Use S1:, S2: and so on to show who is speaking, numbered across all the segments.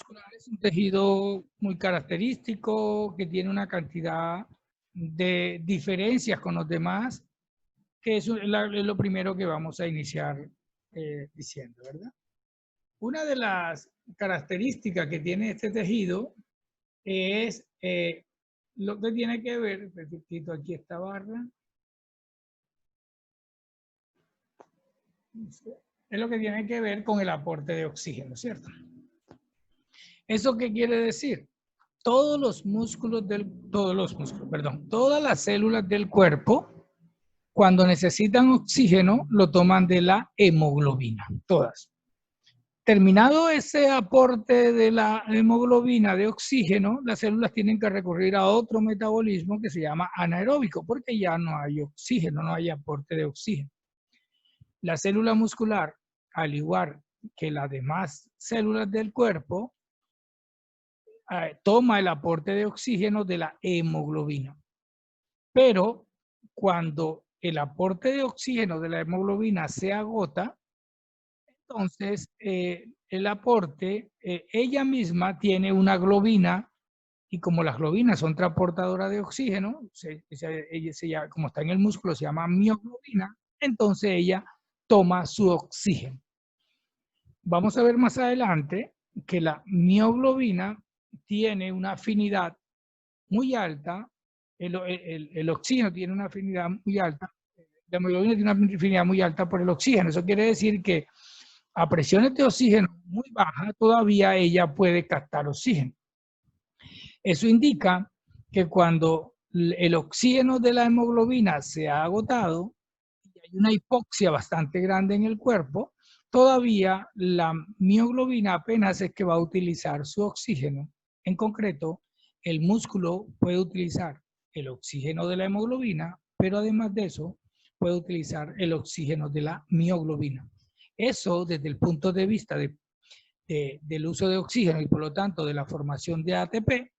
S1: muscular es un tejido muy característico que tiene una cantidad de diferencias con los demás, que es lo primero que vamos a iniciar diciendo, ¿verdad? Una de las características que tiene este tejido es lo que tiene que ver, quito aquí esta barra, es lo que tiene que ver con el aporte de oxígeno, ¿cierto? ¿Eso qué quiere decir? Todas las células del cuerpo, cuando necesitan oxígeno, lo toman de la hemoglobina, todas. Terminado ese aporte de la hemoglobina de oxígeno, las células tienen que recurrir a otro metabolismo que se llama anaeróbico, porque ya no hay oxígeno, no hay aporte de oxígeno. La célula muscular, al igual que las demás células del cuerpo, toma el aporte de oxígeno de la hemoglobina. Pero cuando el aporte de oxígeno de la hemoglobina se agota, entonces el aporte, ella misma tiene una globina, y como las globinas son transportadoras de oxígeno, como está en el músculo, se llama mioglobina, entonces ella toma su oxígeno. Vamos a ver más adelante que la mioglobina tiene una afinidad muy alta, el oxígeno tiene una afinidad muy alta, la hemoglobina tiene una afinidad muy alta por el oxígeno. Eso quiere decir que a presiones de oxígeno muy bajas, todavía ella puede captar oxígeno. Eso indica que cuando el oxígeno de la hemoglobina se ha agotado y hay una hipoxia bastante grande en el cuerpo, todavía la mioglobina apenas es que va a utilizar su oxígeno. En concreto, el músculo puede utilizar el oxígeno de la hemoglobina, pero además de eso, puede utilizar el oxígeno de la mioglobina. Eso, desde el punto de vista del uso de oxígeno y por lo tanto de la formación de ATP,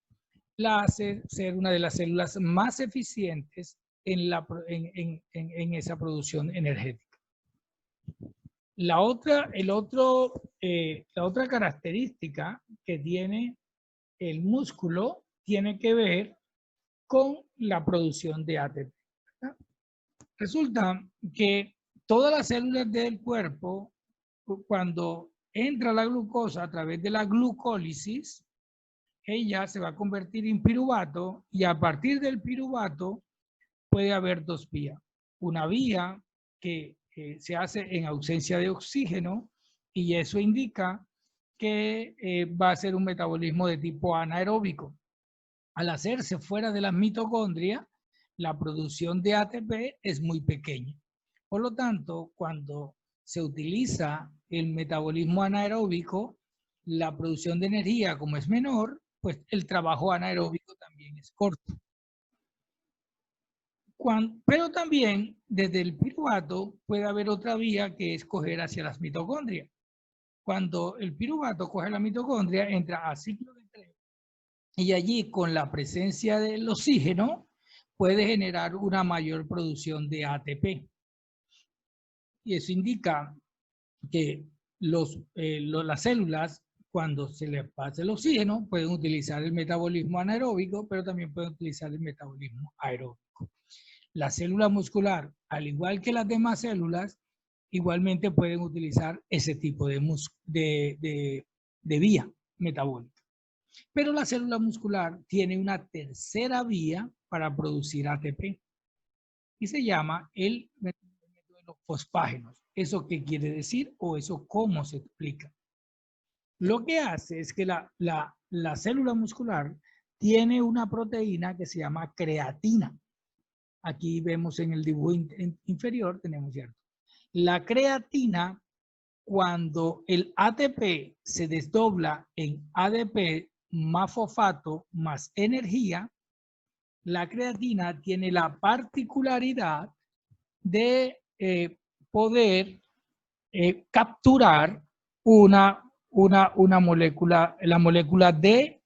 S1: la hace ser una de las células más eficientes en esa producción energética. La otra característica que tiene el músculo tiene que ver con la producción de ATP. ¿Verdad? Resulta que todas las células del cuerpo, cuando entra la glucosa a través de la glucólisis, ella se va a convertir en piruvato y a partir del piruvato puede haber dos vías. Una vía que se hace en ausencia de oxígeno y eso indica que va a ser un metabolismo de tipo anaeróbico. Al hacerse fuera de las mitocondrias, la producción de ATP es muy pequeña. Por lo tanto, cuando se utiliza el metabolismo anaeróbico, la producción de energía, como es menor, pues el trabajo anaeróbico también es corto. Pero también desde el piruvato puede haber otra vía que es coger hacia las mitocondrias. Cuando el piruvato coge la mitocondria, entra a ciclo de Krebs y allí con la presencia del oxígeno puede generar una mayor producción de ATP. Y eso indica que las células, cuando se les pasa el oxígeno, pueden utilizar el metabolismo anaeróbico, pero también pueden utilizar el metabolismo aeróbico. La célula muscular, al igual que las demás células, igualmente pueden utilizar ese tipo de vía metabólica. Pero la célula muscular tiene una tercera vía para producir ATP y se llama el método de los fosfágenos. ¿Eso qué quiere decir o eso cómo se explica? Lo que hace es que la célula muscular tiene una proteína que se llama creatina. Aquí vemos en el dibujo inferior, tenemos cierto. La creatina, cuando el ATP se desdobla en ADP más fosfato más energía, la creatina tiene la particularidad de poder capturar una molécula, la molécula de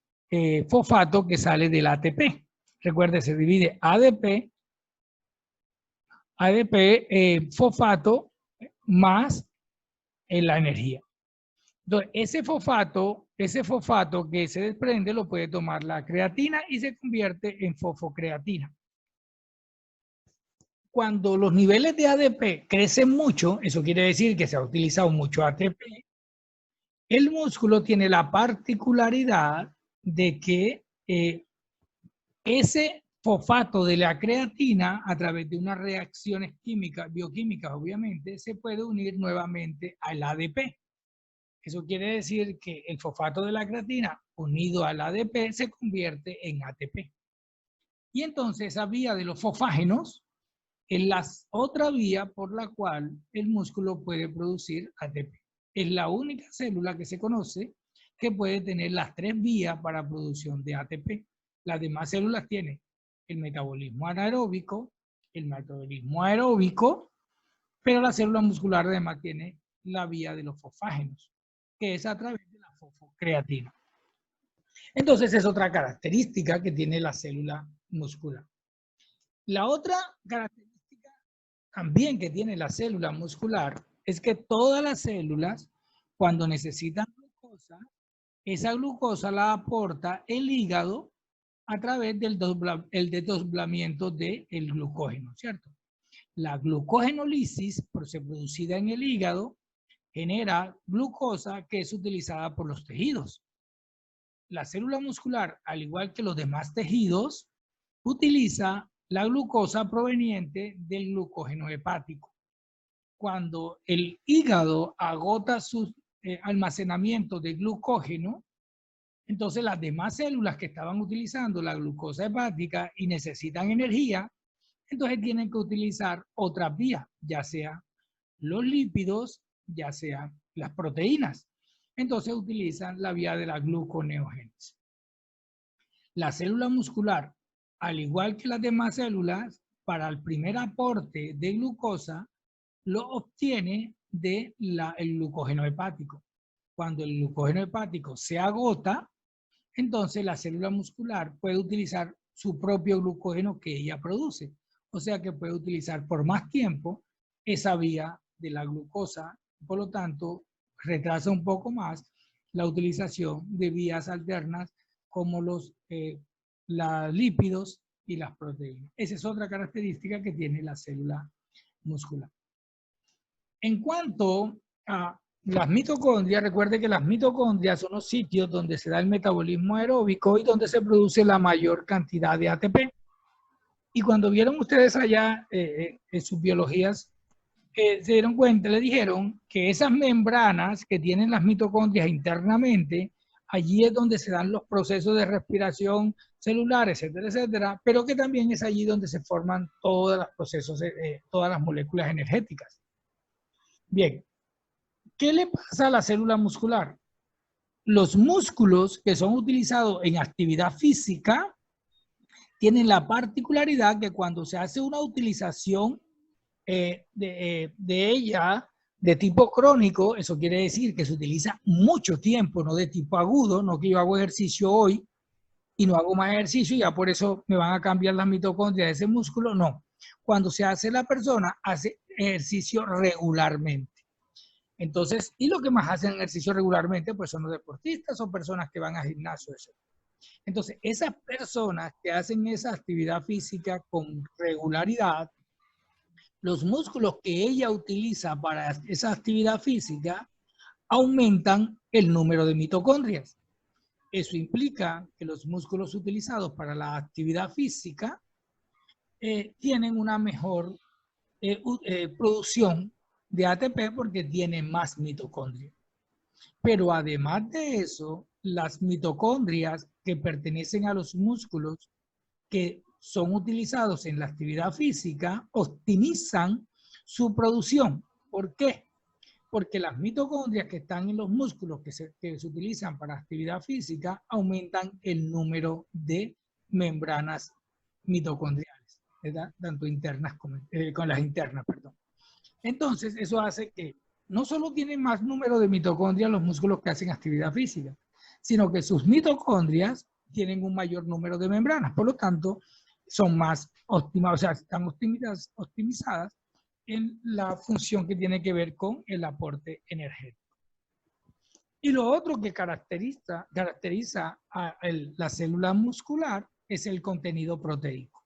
S1: fosfato que sale del ATP. Recuerde, se divide ADP, fosfato más la energía. Entonces, ese fosfato que se desprende lo puede tomar la creatina y se convierte en fosfocreatina. Cuando los niveles de ADP crecen mucho, eso quiere decir que se ha utilizado mucho ATP, el músculo tiene la particularidad de que ese fosfato de la creatina, a través de unas reacciones químicas, bioquímicas obviamente, se puede unir nuevamente al ADP. Eso quiere decir que el fosfato de la creatina unido al ADP se convierte en ATP. Y entonces esa vía de los fosfágenos es la otra vía por la cual el músculo puede producir ATP. Es la única célula que se conoce que puede tener las tres vías para producción de ATP. Las demás células tienen el metabolismo anaeróbico, el metabolismo aeróbico, pero la célula muscular además tiene la vía de los fosfágenos, que es a través de la fosfocreatina. Entonces es otra característica que tiene la célula muscular. La otra característica también que tiene la célula muscular es que todas las células, cuando necesitan glucosa, esa glucosa la aporta el hígado a través del desdoblamiento del glucógeno, ¿cierto? La glucogenólisis, producida en el hígado, genera glucosa que es utilizada por los tejidos. La célula muscular, al igual que los demás tejidos, utiliza la glucosa proveniente del glucógeno hepático. Cuando el hígado agota su almacenamiento de glucógeno, entonces las demás células que estaban utilizando la glucosa hepática y necesitan energía, entonces tienen que utilizar otras vías, ya sea los lípidos, ya sea las proteínas. Entonces utilizan la vía de la gluconeogénesis. La célula muscular, al igual que las demás células, para el primer aporte de glucosa, lo obtiene del glucógeno hepático. Cuando el glucógeno hepático se agota, entonces la célula muscular puede utilizar su propio glucógeno que ella produce. O sea que puede utilizar por más tiempo esa vía de la glucosa. Por lo tanto, retrasa un poco más la utilización de vías alternas como los lípidos y las proteínas. Esa es otra característica que tiene la célula muscular. En cuanto a las mitocondrias, recuerde que las mitocondrias son los sitios donde se da el metabolismo aeróbico y donde se produce la mayor cantidad de ATP. Y cuando vieron ustedes allá en sus biologías, se dieron cuenta, le dijeron que esas membranas que tienen las mitocondrias internamente, allí es donde se dan los procesos de respiración celular, etcétera, etcétera, pero que también es allí donde se forman todos los procesos, todas las moléculas energéticas. Bien, ¿qué le pasa a la célula muscular? Los músculos que son utilizados en actividad física tienen la particularidad que cuando se hace una utilización de ella de tipo crónico, eso quiere decir que se utiliza mucho tiempo, no de tipo agudo, no que yo hago ejercicio hoy y no hago más ejercicio y ya por eso me van a cambiar las mitocondrias de ese músculo, no. Cuando se hace la persona, hace ejercicio regularmente. Entonces, y lo que más hacen ejercicio regularmente, pues son los deportistas o personas que van al gimnasio, etc. Entonces, esas personas que hacen esa actividad física con regularidad, los músculos que ella utiliza para esa actividad física aumentan el número de mitocondrias. Eso implica que los músculos utilizados para la actividad física tienen una mejor producción de ATP porque tienen más mitocondrias. Pero además de eso, las mitocondrias que pertenecen a los músculos que son utilizados en la actividad física optimizan su producción. ¿Por qué? Porque las mitocondrias que están en los músculos que se utilizan para actividad física aumentan el número de membranas mitocondriales, ¿verdad? Tanto internas como con las internas, perdón. Entonces, eso hace que no solo tienen más número de mitocondrias los músculos que hacen actividad física, sino que sus mitocondrias tienen un mayor número de membranas. Por lo tanto, son más optimizadas, o sea, están optimizadas en la función que tiene que ver con el aporte energético. Y lo otro que caracteriza a la célula muscular es el contenido proteico.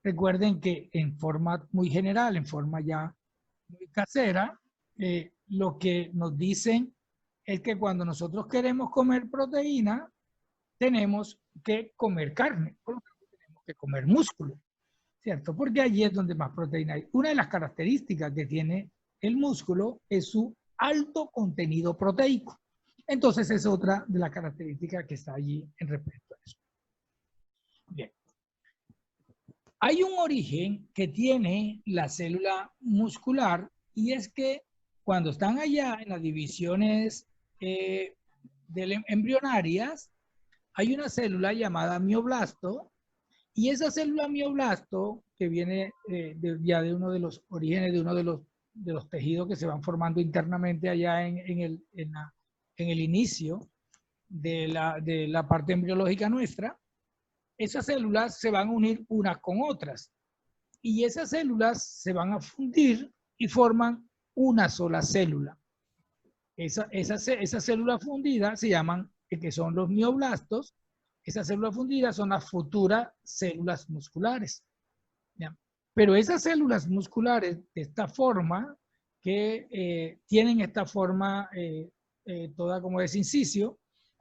S1: Recuerden que en forma muy general, en forma ya muy casera, lo que nos dicen es que cuando nosotros queremos comer proteína, tenemos que comer carne, por lo tanto tenemos que comer músculo, ¿cierto? Porque allí es donde más proteína hay. Una de las características que tiene el músculo es su alto contenido proteico. Entonces es otra de las características que está allí en respecto a eso. Bien. Hay un origen que tiene la célula muscular y es que cuando están allá en las divisiones embrionarias, hay una célula llamada mioblasto y esa célula mioblasto que viene ya de uno de los orígenes de uno de los tejidos que se van formando internamente allá en el inicio de la parte embriológica nuestra, esas células se van a unir unas con otras y esas células se van a fundir y forman una sola célula. Esas células fundidas se llaman, que son los mioblastos. Esas células fundidas son las futuras células musculares. ¿Ya? Pero esas células musculares de esta forma, que tienen esta forma toda como de inciso,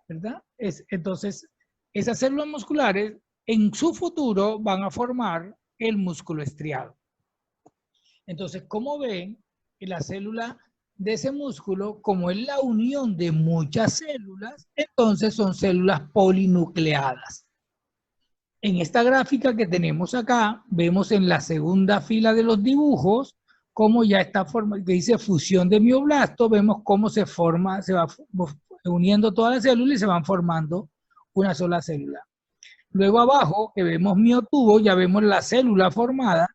S1: ¿verdad? Entonces, esas células musculares en su futuro van a formar el músculo estriado. Entonces, como ven, la célula de ese músculo, como es la unión de muchas células, entonces son células polinucleadas. En esta gráfica que tenemos acá, vemos en la segunda fila de los dibujos, cómo ya está formada, que dice fusión de mioblasto, vemos cómo se forma, se va uniendo todas las células y se van formando una sola célula. Luego abajo, que vemos miotubo, ya vemos la célula formada.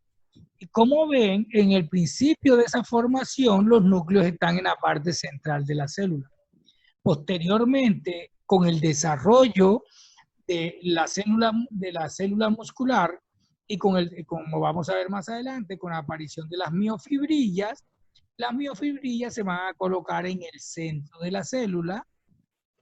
S1: Y como ven, en el principio de esa formación, los núcleos están en la parte central de la célula. Posteriormente, con el desarrollo de la célula muscular y como vamos a ver más adelante, con la aparición de las miofibrillas se van a colocar en el centro de la célula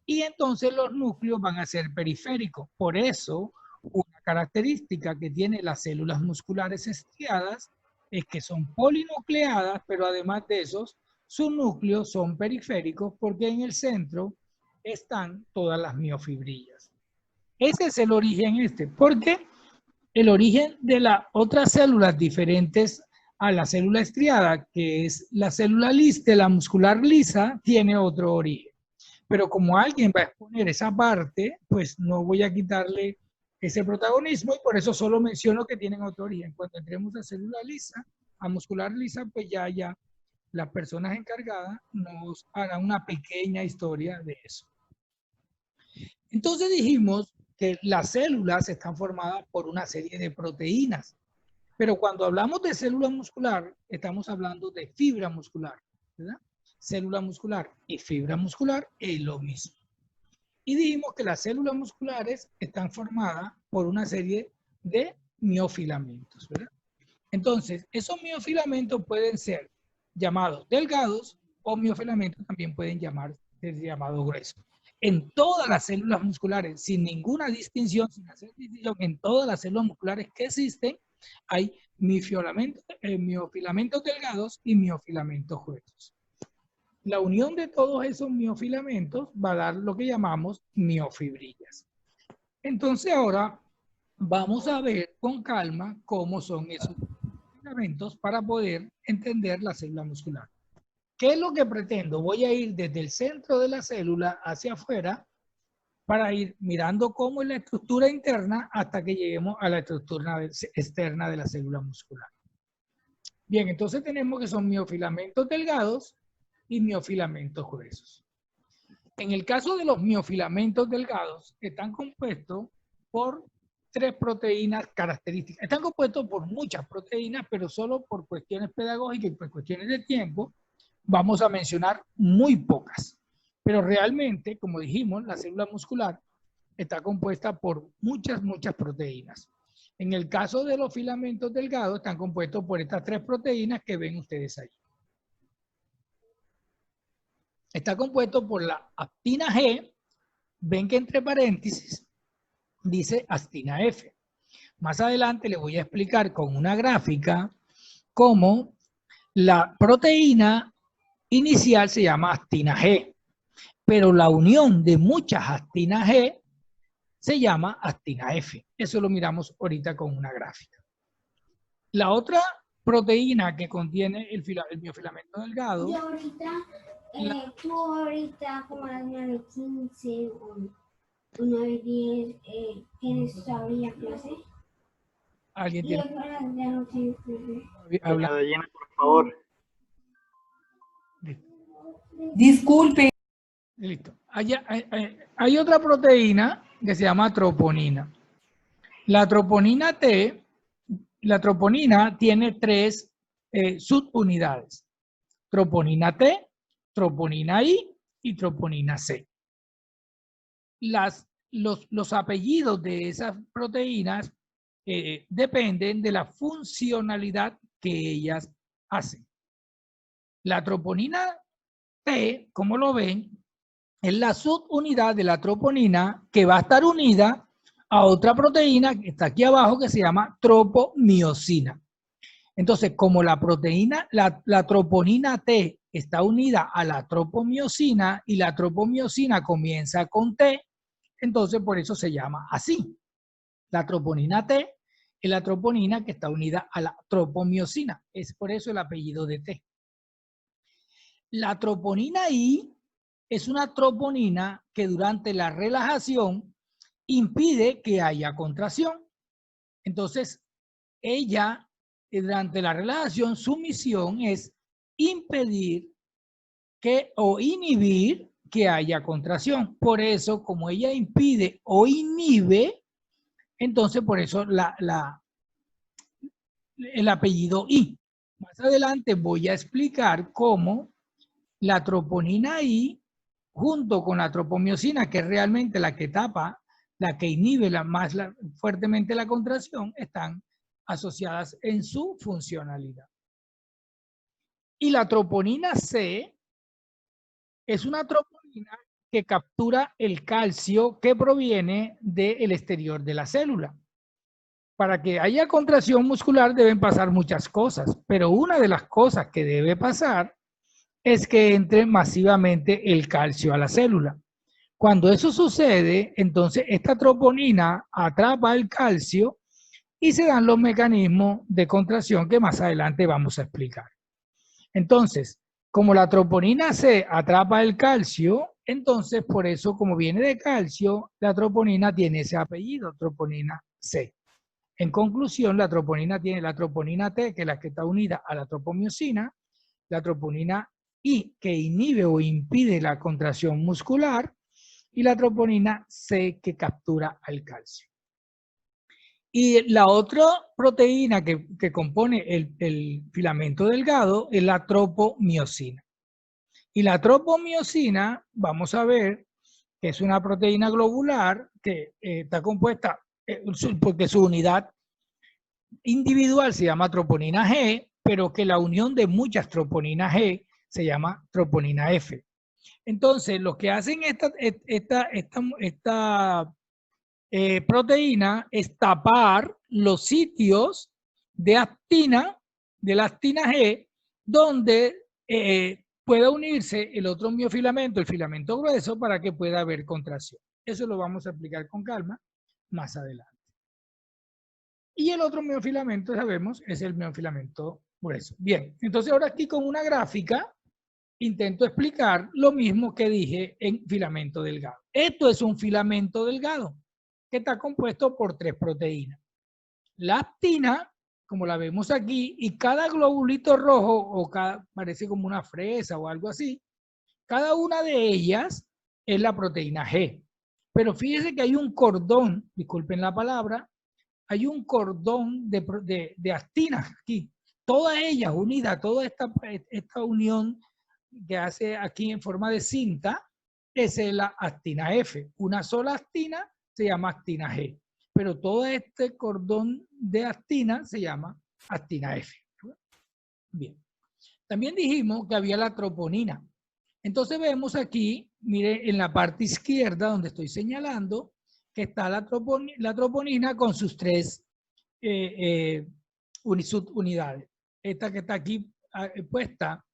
S1: y entonces los núcleos van a ser periféricos. Por eso, una característica que tienen las células musculares estriadas es que son polinucleadas, pero además de eso, sus núcleos son periféricos porque en el centro están todas las miofibrillas. Ese es el origen porque el origen de las otras células diferentes a la célula estriada, que es la célula lisa, la muscular lisa, tiene otro origen. Pero como alguien va a exponer esa parte, pues no voy a quitarle ese protagonismo y por eso solo menciono que tienen otro origen. Cuando entremos a célula lisa, a muscular lisa, pues ya las personas encargadas nos harán una pequeña historia de eso. Entonces dijimos que las células están formadas por una serie de proteínas, pero cuando hablamos de célula muscular, estamos hablando de fibra muscular, ¿verdad? Célula muscular y fibra muscular es lo mismo. Y dijimos que las células musculares están formadas por una serie de miofilamentos, ¿verdad? Entonces, esos miofilamentos pueden ser llamados delgados o miofilamentos también pueden ser llamados gruesos. En todas las células musculares, sin ninguna distinción, sin hacer distinción, en todas las células musculares que existen, hay miofilamentos delgados y miofilamentos gruesos. La unión de todos esos miofilamentos va a dar lo que llamamos miofibrillas. Entonces ahora vamos a ver con calma cómo son esos filamentos para poder entender la célula muscular. ¿Qué es lo que pretendo? Voy a ir desde el centro de la célula hacia afuera para ir mirando cómo es la estructura interna hasta que lleguemos a la estructura externa de la célula muscular. Bien, entonces tenemos que son miofilamentos delgados y miofilamentos gruesos. En el caso de los miofilamentos delgados, están compuestos por 3 proteínas características. Están compuestos por muchas proteínas, pero solo por cuestiones pedagógicas y por cuestiones de tiempo, vamos a mencionar muy pocas. Pero realmente, como dijimos, la célula muscular está compuesta por muchas proteínas. En el caso de los filamentos delgados, están compuestos por estas 3 proteínas que ven ustedes ahí. está compuesto por la actina G. Ven que entre paréntesis dice actina F. Más adelante les voy a explicar con una gráfica cómo la proteína inicial se llama actina G, pero la unión de muchas actinas G se llama actina F. Eso lo miramos ahorita con una gráfica. La otra proteína que contiene el miofilamento delgado.
S2: Yo ahorita, tú ahorita como a las 9:15 o 9:10, ¿tienes todavía clase?
S1: ¿Alguien tiene?
S3: Habla. Por favor.
S4: Disculpe.
S1: Listo. Hay otra proteína que se llama troponina. La troponina T, la troponina tiene 3 subunidades. Troponina T, troponina I y troponina C. Los apellidos de esas proteínas dependen de la funcionalidad que ellas hacen. La troponina T, como lo ven, es la subunidad de la troponina que va a estar unida a otra proteína que está aquí abajo que se llama tropomiosina. Entonces, como la proteína, la troponina T está unida a la tropomiosina y la tropomiosina comienza con T, entonces por eso se llama así. La troponina T es la troponina que está unida a la tropomiosina. Es por eso el apellido de T. La troponina I es una troponina que durante la relajación impide que haya contracción. Entonces, ella, durante la relajación, su misión es impedir o inhibir que haya contracción. Por eso, como ella impide o inhibe, entonces por eso el apellido I. Más adelante voy a explicar cómo la troponina I, junto con la tropomiosina, que es realmente la que tapa, la que inhibe fuertemente la contracción, están asociadas en su funcionalidad. Y la troponina C es una troponina que captura el calcio que proviene del exterior de la célula. Para que haya contracción muscular deben pasar muchas cosas, pero una de las cosas que debe pasar es que entre masivamente el calcio a la célula. Cuando eso sucede, entonces esta troponina atrapa el calcio y se dan los mecanismos de contracción que más adelante vamos a explicar. Entonces, como la troponina C atrapa el calcio, entonces por eso, como viene de calcio, la troponina tiene ese apellido, troponina C. En conclusión, la troponina tiene la troponina T, que es la que está unida a la tropomiosina, la troponina I, que inhibe o impide la contracción muscular, y la troponina C, que captura el calcio. Y la otra proteína que compone el filamento delgado es la tropomiosina. Y la tropomiosina, vamos a ver, que es una proteína globular que está compuesta, porque su unidad individual se llama troponina G, pero que la unión de muchas troponinas G se llama troponina F. Entonces, lo que hacen esta proteína es tapar los sitios de actina, de la actina G, donde pueda unirse el otro miofilamento, el filamento grueso, para que pueda haber contracción. Eso lo vamos a explicar con calma más adelante. Y el otro miofilamento, sabemos, es el miofilamento grueso. Bien, entonces ahora aquí con una gráfica intento explicar lo mismo que dije en filamento delgado. Esto es un filamento delgado que está compuesto por 3 proteínas. La actina, como la vemos aquí, y cada globulito rojo, o parece como una fresa o algo así, cada una de ellas es la proteína G. Pero fíjense que hay un cordón, disculpen la palabra, hay un cordón de actinas aquí. Todas ellas unidas, toda esta unión que hace aquí en forma de cinta, es la actina F. Una sola actina se llama actina G, pero todo este cordón de actina se llama actina F. Bien. También dijimos que había la troponina. Entonces vemos aquí, mire, en la parte izquierda donde estoy señalando, que está la troponina con sus 3 subunidades. Esta que está aquí puesta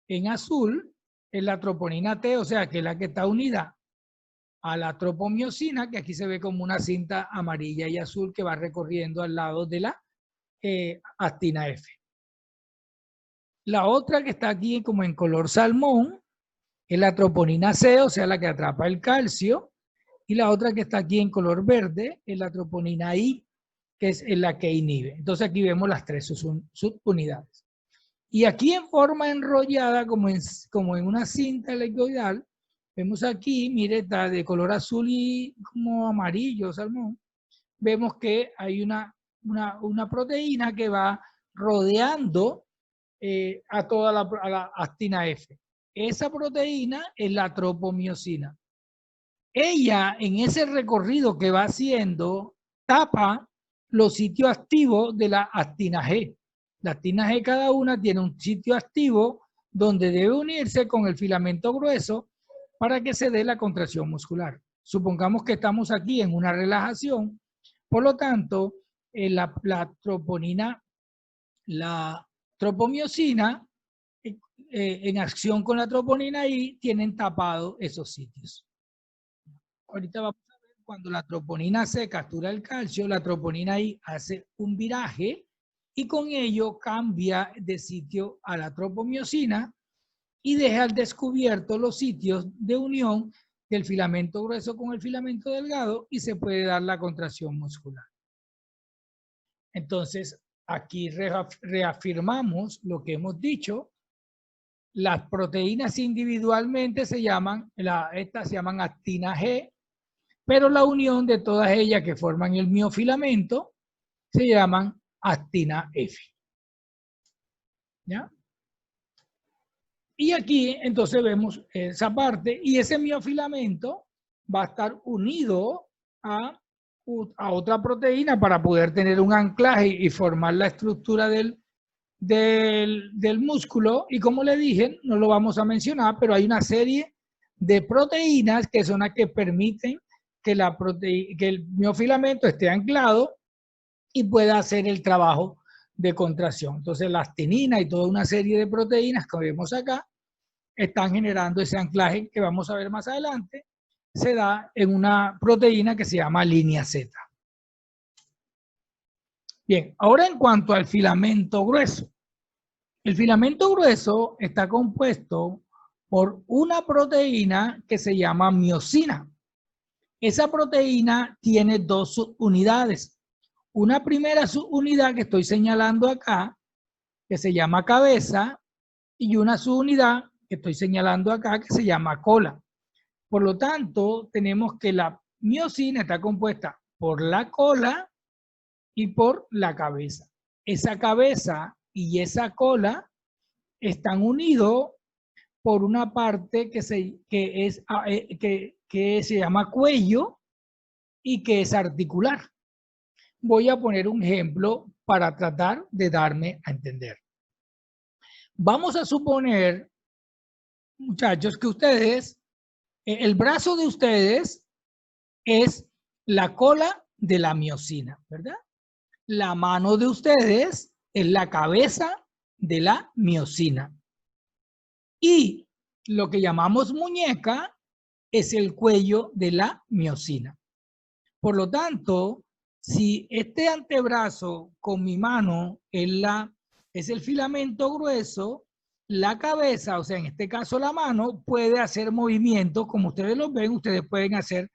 S1: en azul es la troponina T, o sea que es la que está unida a la tropomiosina, que aquí se ve como una cinta amarilla y azul que va recorriendo al lado de la actina F. La otra que está aquí como en color salmón es la troponina C, o sea la que atrapa el calcio, y la otra que está aquí en color verde es la troponina I, que es la que inhibe. Entonces aquí vemos las 3 subunidades. Y aquí en forma enrollada, como en una cinta helicoidal, vemos aquí, mire, está de color azul y como amarillo, salmón. Vemos que hay una proteína que va rodeando a toda la actina F. Esa proteína es la tropomiosina. Ella, en ese recorrido que va haciendo, tapa los sitios activos de la actina G. La actina G cada una tiene un sitio activo donde debe unirse con el filamento grueso para que se dé la contracción muscular. Supongamos que estamos aquí en una relajación, por lo tanto, la tropomiosina, en acción con la troponina I, tienen tapado esos sitios. Ahorita vamos a ver cuando la troponina C captura el calcio, la troponina I hace un viraje y con ello cambia de sitio a la tropomiosina y deja al descubierto los sitios de unión del filamento grueso con el filamento delgado y se puede dar la contracción muscular. Entonces, aquí reafirmamos lo que hemos dicho. Las proteínas individualmente estas se llaman actina G, pero la unión de todas ellas que forman el miofilamento se llaman actina F. ¿Ya? Y aquí entonces vemos esa parte y ese miofilamento va a estar unido a otra proteína para poder tener un anclaje y formar la estructura del músculo. Y como le dije, no lo vamos a mencionar, pero hay una serie de proteínas que son las que permiten que el miofilamento esté anclado y pueda hacer el trabajo de contracción. Entonces la actinina y toda una serie de proteínas que vemos acá están generando ese anclaje que vamos a ver más adelante. Se da en una proteína que se llama línea Z. Bien, ahora en cuanto al filamento grueso. El filamento grueso está compuesto por una proteína que se llama miosina. Esa proteína tiene 2 subunidades. Una primera subunidad que estoy señalando acá, que se llama cabeza, y una subunidad que estoy señalando acá, que se llama cola. Por lo tanto, tenemos que la miosina está compuesta por la cola y por la cabeza. Esa cabeza y esa cola están unidos por una parte que se llama cuello y que es articular. Voy a poner un ejemplo para tratar de darme a entender. Vamos a suponer, muchachos, que ustedes, el brazo de ustedes es la cola de la miosina, ¿verdad? La mano de ustedes es la cabeza de la miosina. Y lo que llamamos muñeca es el cuello de la miosina. Por lo tanto, si este antebrazo con mi mano es el filamento grueso, la cabeza, o sea, en este caso la mano, puede hacer movimientos, como ustedes lo ven, ustedes pueden hacer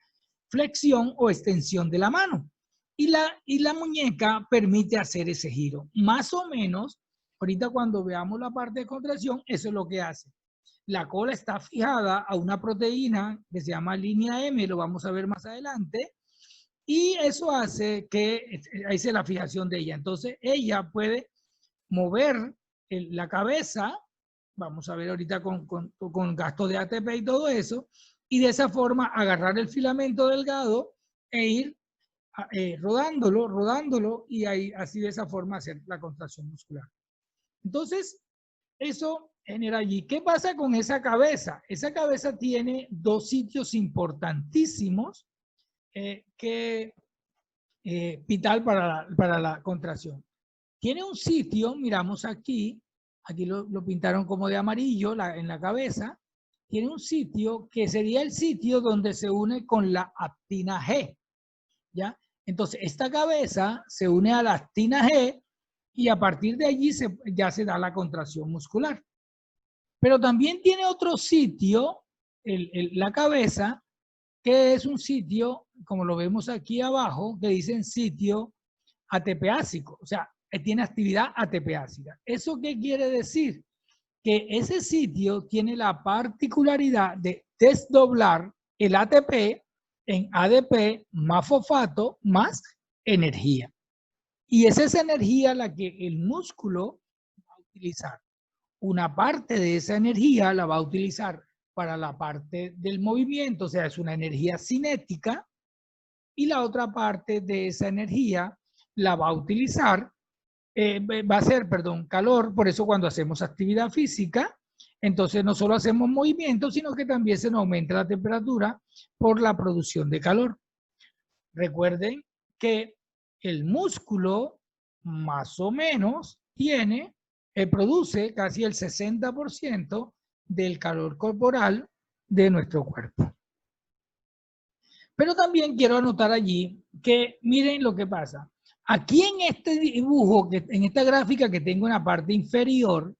S1: flexión o extensión de la mano. Y la muñeca permite hacer ese giro. Más o menos, ahorita cuando veamos la parte de contracción, eso es lo que hace. La cola está fijada a una proteína que se llama línea M, lo vamos a ver más adelante, y eso hace que, ahí es la fijación de ella. Entonces, ella puede mover la cabeza, vamos a ver ahorita con gasto de ATP y todo eso, y de esa forma agarrar el filamento delgado e ir rodándolo, y ahí, así de esa forma hacer la contracción muscular. Entonces, eso genera allí. ¿Qué pasa con esa cabeza? Esa cabeza tiene dos sitios importantísimos vital para la contracción. Tiene un sitio, miramos aquí lo pintaron como de amarillo en la cabeza, tiene un sitio que sería el sitio donde se une con la actina G, ¿ya? Entonces, esta cabeza se une a la actina G y a partir de allí ya se da la contracción muscular. Pero también tiene otro sitio, la cabeza, que es un sitio, como lo vemos aquí abajo, que dicen sitio ATPásico, o sea, tiene actividad ATPásica. ¿Eso qué quiere decir? Que ese sitio tiene la particularidad de desdoblar el ATP en ADP más fosfato más energía. Y es esa energía la que el músculo va a utilizar. Una parte de esa energía la va a utilizar para la parte del movimiento, o sea, es una energía cinética, y la otra parte de esa energía la va a utilizar, va a ser, perdón, calor. Por eso cuando hacemos actividad física, entonces no solo hacemos movimiento, sino que también se nos aumenta la temperatura por la producción de calor. Recuerden que el músculo más o menos produce casi el 60% del calor corporal de nuestro cuerpo. Pero también quiero anotar allí que miren lo que pasa. Aquí en este dibujo, en esta gráfica que tengo en la parte inferior,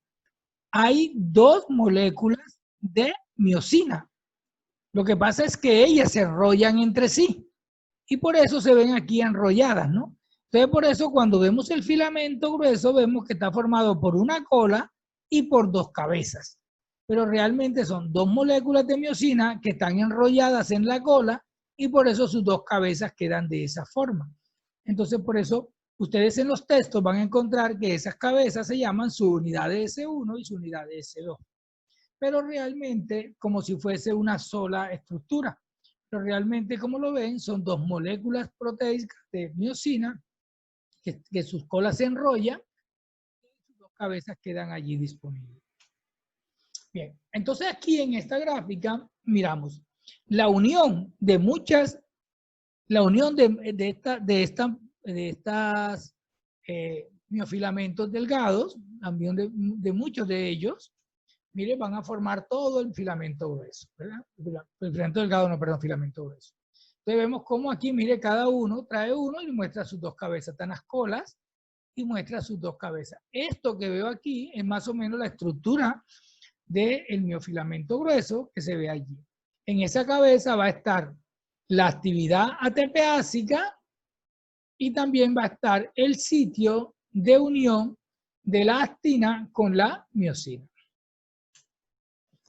S1: hay dos moléculas de miosina. Lo que pasa es que ellas se enrollan entre sí y por eso se ven aquí enrolladas, ¿no? Entonces, por eso cuando vemos el filamento grueso, vemos que está formado por una cola y por dos cabezas. Pero realmente son dos moléculas de miosina que están enrolladas en la cola y por eso sus dos cabezas quedan de esa forma. Entonces, por eso ustedes en los textos van a encontrar que esas cabezas se llaman su unidad de S1 y su unidad de S2. Pero realmente como si fuese una sola estructura. Pero realmente, como lo ven, son dos moléculas proteicas de miosina que sus colas se enrollan y sus dos cabezas quedan allí disponibles. Bien, entonces aquí en esta gráfica miramos la unión de muchas, la unión de estas miofilamentos delgados, la unión de muchos de ellos, mire, van a formar todo el filamento grueso, ¿verdad? El filamento delgado, no, perdón, filamento grueso. Entonces vemos cómo aquí, mire, cada uno trae uno y muestra sus dos cabezas, están las colas y muestra sus dos cabezas. Esto que veo aquí es más o menos la estructura del miofilamento grueso que se ve allí. En esa cabeza va a estar la actividad ATPásica y también va a estar el sitio de unión de la actina con la miosina.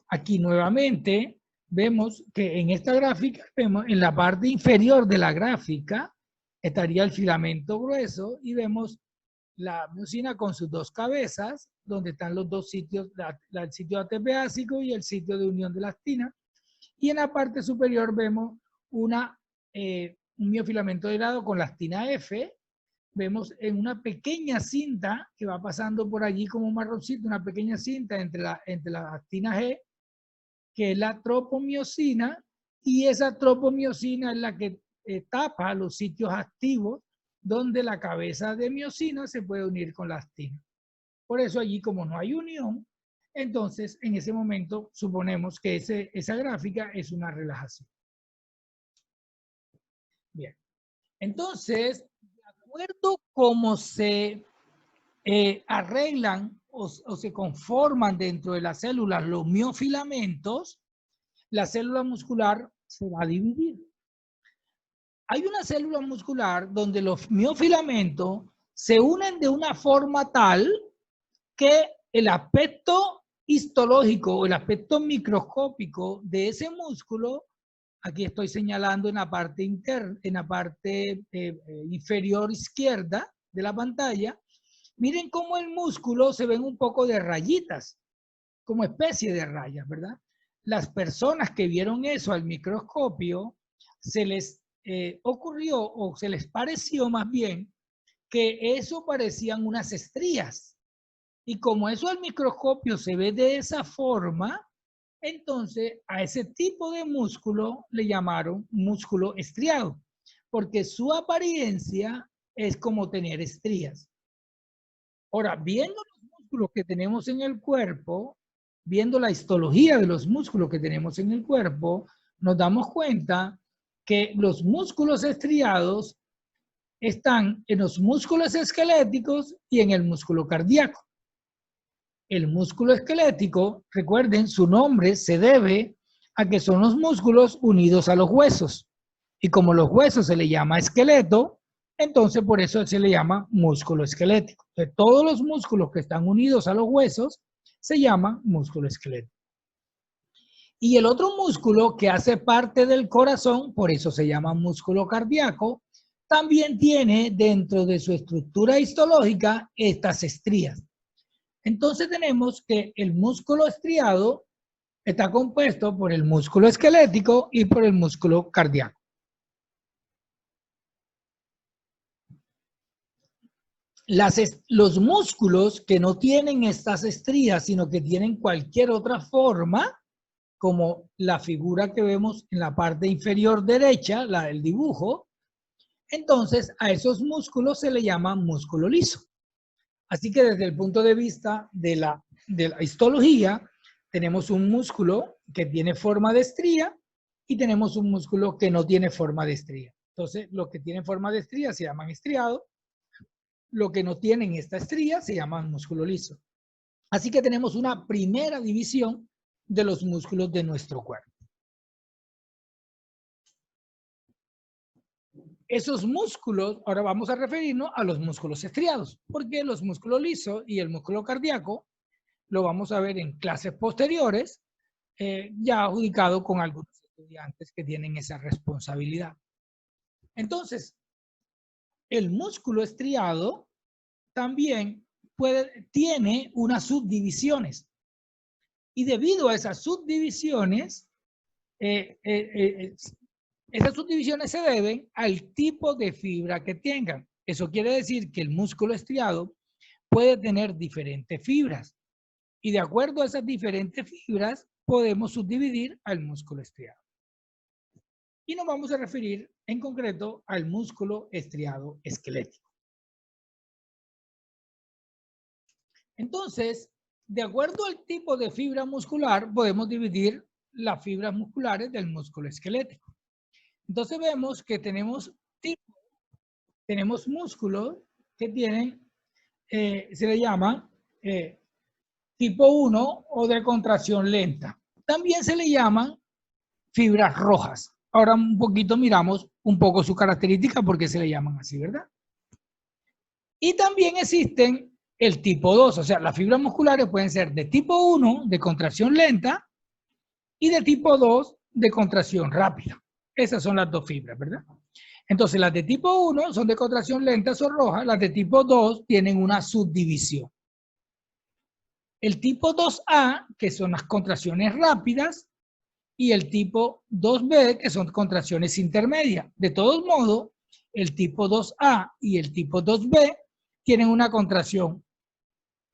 S1: Aquí nuevamente vemos que en esta gráfica, vemos en la parte inferior de la gráfica estaría el filamento grueso y vemos la miosina con sus dos cabezas, donde están los dos sitios, el sitio ATPásico y el sitio de unión de la actina. Y en la parte superior vemos un miofilamento delgado con la actina F. Vemos en una pequeña cinta que va pasando por allí como un marroncito, una pequeña cinta entre la actina G, que es la tropomiosina, y esa tropomiosina es la que tapa los sitios activos donde la cabeza de miosina se puede unir con la actina. Por eso allí, como no hay unión, entonces en ese momento suponemos que esa gráfica es una relajación. Bien, entonces, de acuerdo cómo se arreglan o se conforman dentro de las células los miofilamentos, la célula muscular se va a dividir. Hay una célula muscular donde los miofilamentos se unen de una forma tal que el aspecto histológico o el aspecto microscópico de ese músculo, aquí estoy señalando en la parte interna, en la parte inferior izquierda de la pantalla, miren cómo el músculo se ven un poco de rayitas, como especie de rayas, ¿verdad? Las personas que vieron eso al microscopio, se les ocurrió o se les pareció más bien que eso parecían unas estrías. Y como eso al microscopio se ve de esa forma, entonces a ese tipo de músculo le llamaron músculo estriado, porque su apariencia es como tener estrías. Ahora, viendo los músculos que tenemos en el cuerpo, viendo la histología de los músculos que tenemos en el cuerpo, nos damos cuenta que los músculos estriados están en los músculos esqueléticos y en el músculo cardíaco. El músculo esquelético, recuerden, su nombre se debe a que son los músculos unidos a los huesos. Y como los huesos se le llama esqueleto, entonces por eso se le llama músculo esquelético. Entonces, todos los músculos que están unidos a los huesos se llaman músculo esquelético. Y el otro músculo que hace parte del corazón, por eso se llama músculo cardíaco, también tiene dentro de su estructura histológica estas estrías. Entonces tenemos que el músculo estriado está compuesto por el músculo esquelético y por el músculo cardíaco. Los músculos que no tienen estas estrías, sino que tienen cualquier otra forma, como la figura que vemos en la parte inferior derecha, el dibujo, entonces a esos músculos se le llama músculo liso. Así que desde el punto de vista de la histología, tenemos un músculo que tiene forma de estría y tenemos un músculo que no tiene forma de estría. Entonces, los que tienen forma de estría se llaman estriados, los que no tienen esta estría se llaman músculo liso. Así que tenemos una primera división de los músculos de nuestro cuerpo. Esos músculos, ahora vamos a referirnos a los músculos estriados, porque los músculos lisos y el músculo cardíaco lo vamos a ver en clases posteriores, ya adjudicado con algunos estudiantes que tienen esa responsabilidad. Entonces, el músculo estriado también tiene unas subdivisiones. Y debido a esas subdivisiones, esas subdivisiones se deben al tipo de fibra que tengan. Eso quiere decir que el músculo estriado puede tener diferentes fibras. Y de acuerdo a esas diferentes fibras, podemos subdividir al músculo estriado. Y nos vamos a referir en concreto al músculo estriado esquelético. Entonces, de acuerdo al tipo de fibra muscular, podemos dividir las fibras musculares del músculo esquelético. Entonces vemos que tenemos músculos que tienen, se le llama tipo 1 o de contracción lenta. También se le llaman fibras rojas. Ahora un poquito miramos un poco su característica porque se le llaman así, ¿verdad? Y también existen el tipo 2, o sea, las fibras musculares pueden ser de tipo 1 de contracción lenta y de tipo 2 de contracción rápida. Esas son las dos fibras, ¿verdad? Entonces, las de tipo 1 son de contracción lenta, son rojas. Las de tipo 2 tienen una subdivisión. El tipo 2A, que son las contracciones rápidas, y el tipo 2B, que son contracciones intermedias. De todos modos, el tipo 2A y el tipo 2B tienen una contracción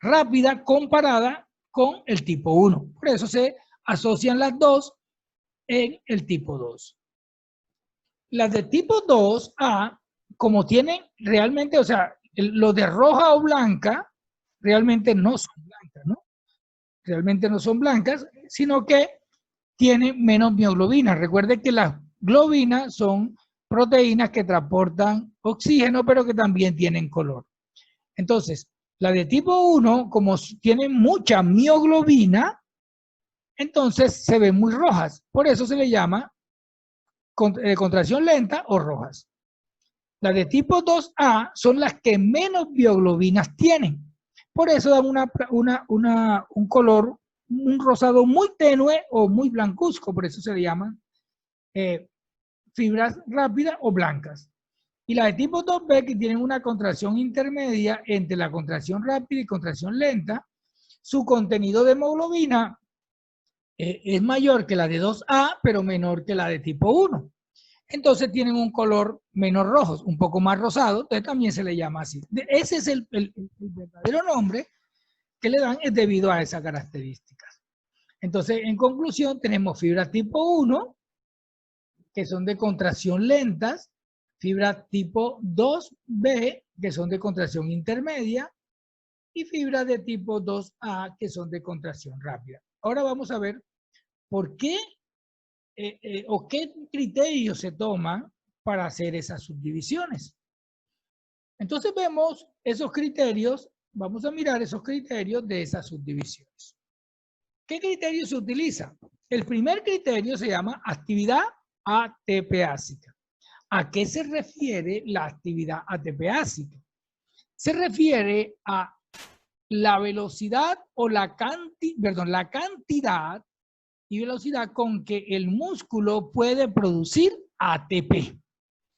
S1: rápida comparada con el tipo 1. Por eso se asocian las dos en el tipo 2. Las de tipo 2A, como tienen realmente, o sea, los de roja o blanca, realmente no son blancas, ¿no? Realmente no son blancas, sino que tienen menos mioglobina. Recuerden que las globinas son proteínas que transportan oxígeno, pero que también tienen color. Entonces, la de tipo 1, como tienen mucha mioglobina, entonces se ven muy rojas. Por eso se le llama contracción lenta o rojas. Las de tipo 2A son las que menos bioglobinas tienen. Por eso dan un color, un rosado muy tenue o muy blancuzco. Por eso se le llaman fibras rápidas o blancas. Y las de tipo 2B, que tienen una contracción intermedia entre la contracción rápida y contracción lenta, su contenido de hemoglobina es mayor que la de 2A, pero menor que la de tipo 1. Entonces tienen un color menos rojo, un poco más rosado, entonces también se le llama así. Ese es el verdadero nombre que le dan es debido a esas características. Entonces, en conclusión, tenemos fibras tipo 1, que son de contracción lentas, fibras tipo 2B, que son de contracción intermedia, y fibras de tipo 2A, que son de contracción rápida. Ahora vamos a ver por qué o qué criterios se toman para hacer esas subdivisiones. Entonces vemos esos criterios, vamos a mirar esos criterios de esas subdivisiones. ¿Qué criterio se utiliza? El primer criterio se llama actividad ATP-ácica. ¿A qué se refiere la actividad ATP-ácica? Se refiere a la velocidad o la cantidad y velocidad con que el músculo puede producir ATP.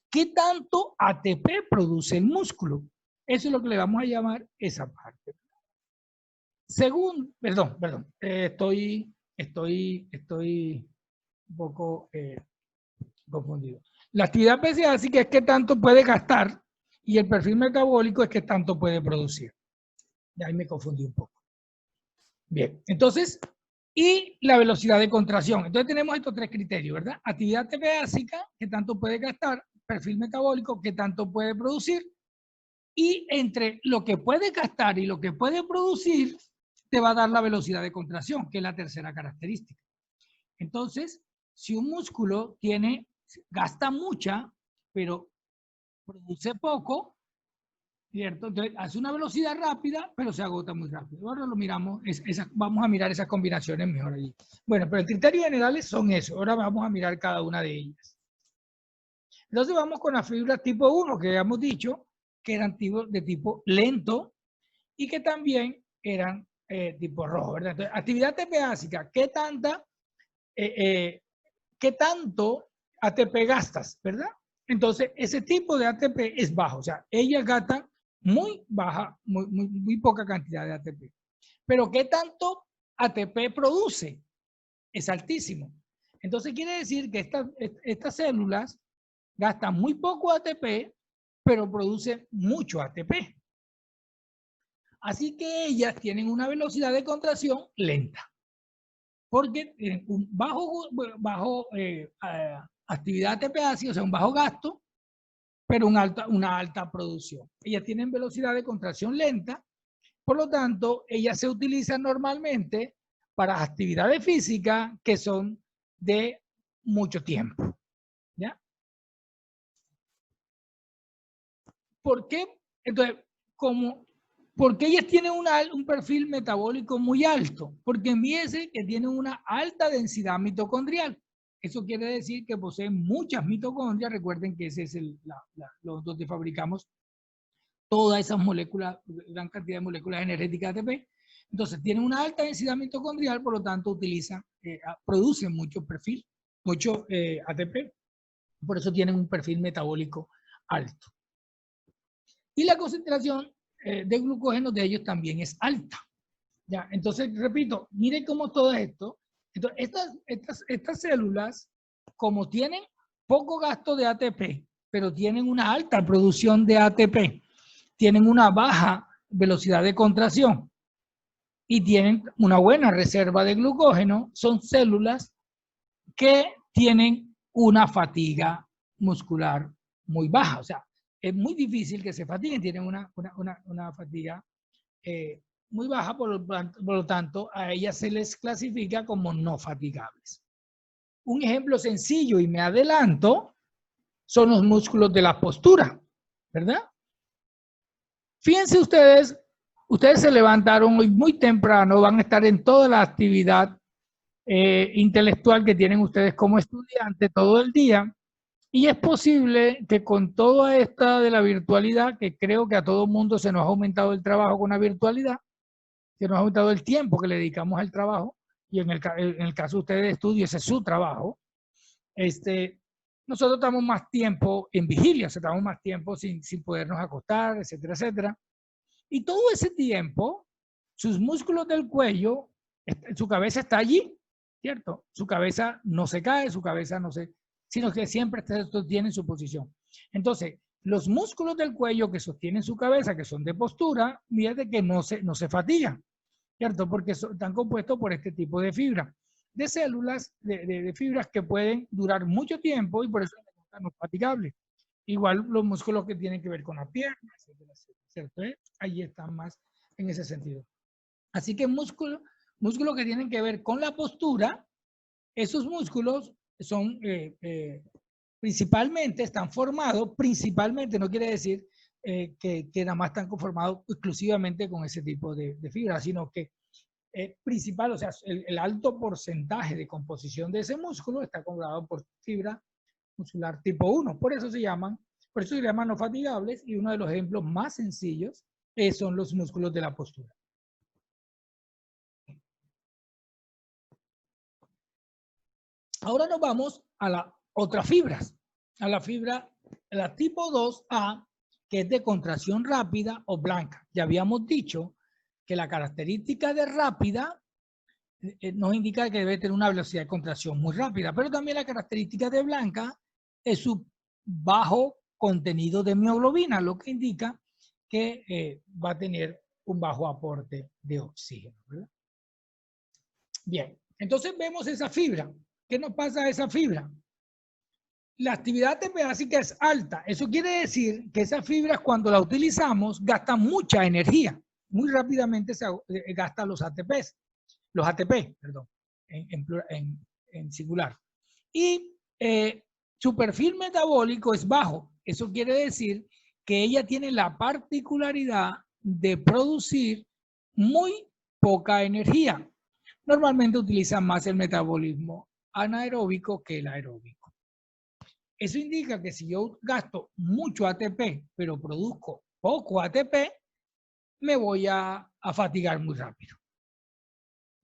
S1: ¿Qué tanto ATP produce el músculo? Eso es lo que le vamos a llamar esa parte. Estoy un poco confundido. La actividad ATP-ácica es qué tanto puede gastar y el perfil metabólico es qué tanto puede producir. Y ahí me confundí un poco. Bien, entonces, y la velocidad de contracción. Entonces tenemos estos tres criterios, ¿verdad? Actividad ATP-ácica, qué tanto puede gastar, perfil metabólico, qué tanto puede producir, y entre lo que puede gastar y lo que puede producir, te va a dar la velocidad de contracción, que es la tercera característica. Entonces, si un músculo gasta mucha, pero produce poco, ¿cierto? Entonces hace una velocidad rápida, pero se agota muy rápido. Ahora lo miramos, vamos a mirar esas combinaciones mejor allí. Bueno, pero el criterio generales son esos. Ahora vamos a mirar cada una de ellas. Entonces vamos con las fibras tipo 1, que habíamos dicho que eran de tipo lento y que también eran tipo rojo, ¿verdad? Entonces, actividad ATP-ácica, ¿qué tanto ATP gastas, verdad? Entonces, ese tipo de ATP es bajo, o sea, ellas gastan muy baja, muy poca cantidad de ATP. Pero ¿qué tanto ATP produce? Es altísimo. Entonces quiere decir que estas células gastan muy poco ATP, pero producen mucho ATP. Así que ellas tienen una velocidad de contracción lenta, porque tienen un bajo actividad ATP-ácica, o sea, un bajo gasto, pero una alta producción. Ellas tienen velocidad de contracción lenta, por lo tanto, ellas se utilizan normalmente para actividades físicas que son de mucho tiempo. ¿Ya? ¿Por qué? Entonces, ¿por qué ellas tienen un perfil metabólico muy alto? Porque fíjense que tienen una alta densidad mitocondrial. Eso quiere decir que poseen muchas mitocondrias. Recuerden que ese es donde fabricamos todas esas moléculas, gran cantidad de moléculas energéticas de ATP. Entonces, tienen una alta densidad mitocondrial, por lo tanto, producen mucho ATP. Por eso tienen un perfil metabólico alto. Y la concentración de glucógeno de ellos también es alta. ¿Ya? Entonces, repito, miren cómo todo esto. Entonces, estas células, como tienen poco gasto de ATP, pero tienen una alta producción de ATP, tienen una baja velocidad de contracción y tienen una buena reserva de glucógeno, son células que tienen una fatiga muscular muy baja. O sea, es muy difícil que se fatiguen, tienen una fatiga muy baja, por lo tanto, a ellas se les clasifica como no fatigables. Un ejemplo sencillo, y me adelanto, son los músculos de la postura, ¿verdad? Fíjense ustedes se levantaron hoy muy temprano, van a estar en toda la actividad intelectual que tienen ustedes como estudiantes todo el día, y es posible que con toda esta de la virtualidad, que creo que a todo mundo se nos ha aumentado el trabajo con la virtualidad, se nos ha aumentado el tiempo que le dedicamos al trabajo, y en el caso de ustedes de estudio, ese es su trabajo, nosotros estamos más tiempo en vigilia, o sea, estamos más tiempo sin podernos acostar, etcétera, etcétera. Y todo ese tiempo, sus músculos del cuello, su cabeza está allí, ¿cierto? Su cabeza no se cae, sino que siempre sostiene su posición. Entonces, los músculos del cuello que sostienen su cabeza, que son de postura, fíjate que no se fatigan. ¿cierto? Porque están compuestos por este tipo de fibra, de células, de fibras que pueden durar mucho tiempo y por eso no es fatigable. Igual los músculos que tienen que ver con la pierna, etcétera, ¿cierto? Ahí están más en ese sentido. Así que músculos que tienen que ver con la postura, esos músculos son principalmente, están formados, principalmente no quiere decir que nada más están conformados exclusivamente con ese tipo de fibra, sino que principal, o sea, el alto porcentaje de composición de ese músculo está conformado por fibra muscular tipo 1. Por eso se llaman no fatigables, y uno de los ejemplos más sencillos son los músculos de la postura. Ahora nos vamos a las otras fibras, a la fibra, la tipo 2A, que es de contracción rápida o blanca. Ya habíamos dicho que la característica de rápida nos indica que debe tener una velocidad de contracción muy rápida, pero también la característica de blanca es su bajo contenido de mioglobina, lo que indica que va a tener un bajo aporte de oxígeno, ¿verdad? Bien, entonces vemos esa fibra. ¿Qué nos pasa a esa fibra? La actividad ATPásica es alta. Eso quiere decir que esas fibras, cuando las utilizamos, gastan mucha energía. Muy rápidamente se gastan los ATPs. Los ATP, perdón, en singular. Y su perfil metabólico es bajo. Eso quiere decir que ella tiene la particularidad de producir muy poca energía. Normalmente utilizan más el metabolismo anaeróbico que el aeróbico. Eso indica que si yo gasto mucho ATP, pero produzco poco ATP, me voy a fatigar muy rápido.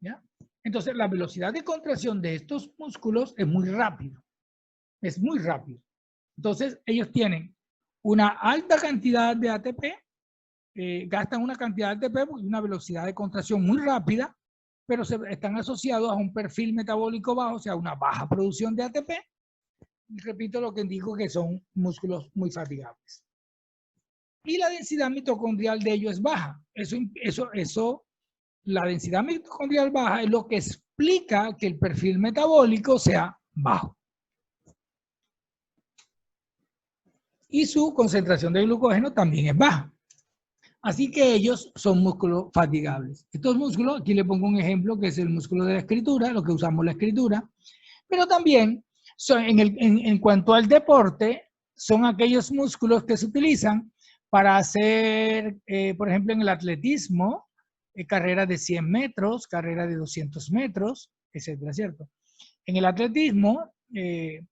S1: ¿Ya? Entonces, la velocidad de contracción de estos músculos es muy rápido. Es muy rápido. Entonces, ellos tienen una alta cantidad de ATP, gastan una cantidad de ATP y una velocidad de contracción muy rápida, pero están asociados a un perfil metabólico bajo, o sea, una baja producción de ATP. Y repito lo que indico, que son músculos muy fatigables. Y la densidad mitocondrial de ellos es baja. La densidad mitocondrial baja es lo que explica que el perfil metabólico sea bajo. Y su concentración de glucógeno también es baja. Así que ellos son músculos fatigables. Estos músculos, aquí le pongo un ejemplo que es el músculo de la escritura, lo que usamos la escritura, pero también en cuanto al deporte, son aquellos músculos que se utilizan para hacer, por ejemplo, en el atletismo, carreras de 100 metros, carreras de 200 metros, etcétera, ¿cierto? En el atletismo, en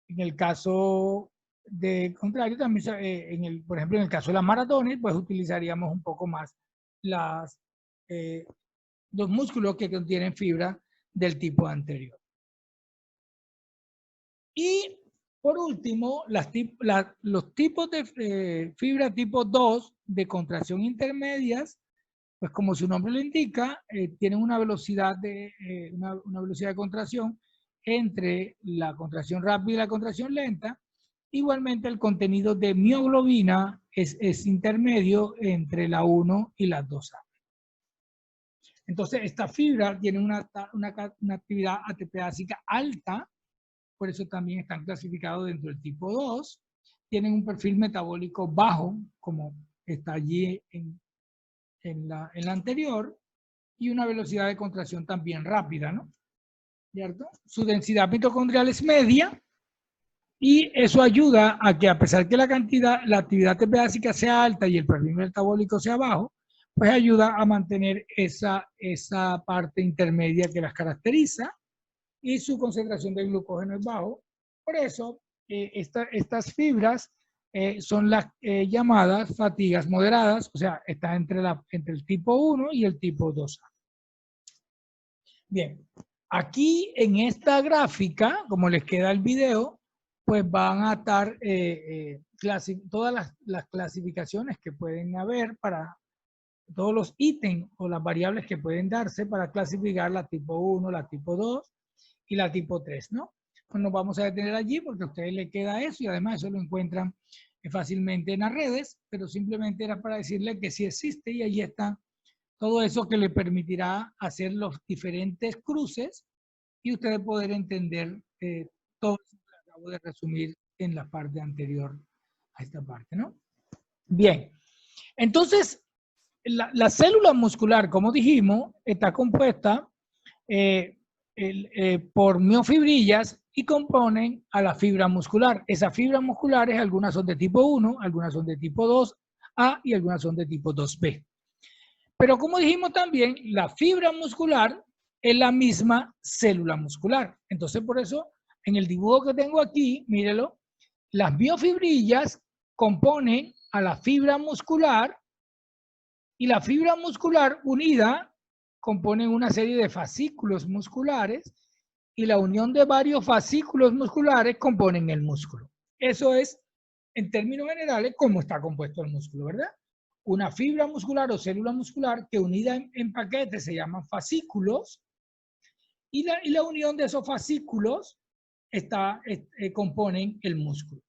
S1: el caso de contrario, también, por ejemplo, en el caso de las maratones, pues utilizaríamos un poco más los músculos que contienen fibra del tipo anterior. Y por último, los tipos de fibra tipo 2 de contracción intermedias, pues como su nombre lo indica, tienen una velocidad una velocidad de contracción entre la contracción rápida y la contracción lenta. Igualmente, el contenido de mioglobina es intermedio entre la 1 y la 2A. Entonces, esta fibra tiene una actividad ATPásica alta, por eso también están clasificados dentro del tipo 2. Tienen un perfil metabólico bajo, como está allí en la anterior, y una velocidad de contracción también rápida, ¿no? ¿Cierto? Su densidad mitocondrial es media, y eso ayuda a que, a pesar que la actividad ATPásica sea alta y el perfil metabólico sea bajo, pues ayuda a mantener esa parte intermedia que las caracteriza, y su concentración de glucógeno es bajo. Por eso, estas fibras son las llamadas fatigas moderadas, o sea, está entre el tipo 1 y el tipo 2A. Bien, aquí en esta gráfica, como les queda el video, pues van a estar todas las clasificaciones que pueden haber para todos los ítems o las variables que pueden darse para clasificar la tipo 1, la tipo 2 y la tipo 3, ¿no? Pues nos vamos a detener allí porque a ustedes les queda eso, y además eso lo encuentran fácilmente en las redes, pero simplemente era para decirles que sí existe, y allí están Todo eso que le permitirá hacer los diferentes cruces y ustedes poder entender todo eso que acabo de resumir en la parte anterior a esta parte, ¿no? Bien, entonces la célula muscular, como dijimos, está compuesta por miofibrillas y componen a la fibra muscular. Esas fibras musculares, algunas son de tipo 1, algunas son de tipo 2A y algunas son de tipo 2B. Pero como dijimos también, la fibra muscular es la misma célula muscular. Entonces, por eso, en el dibujo que tengo aquí, mírelo, las miofibrillas componen a la fibra muscular y la fibra muscular unida componen una serie de fascículos musculares y la unión de varios fascículos musculares componen el músculo. Eso es, en términos generales, cómo está compuesto el músculo, ¿verdad? Una fibra muscular o célula muscular que unida en paquetes se llaman fascículos y la unión de esos fascículos componen el músculo.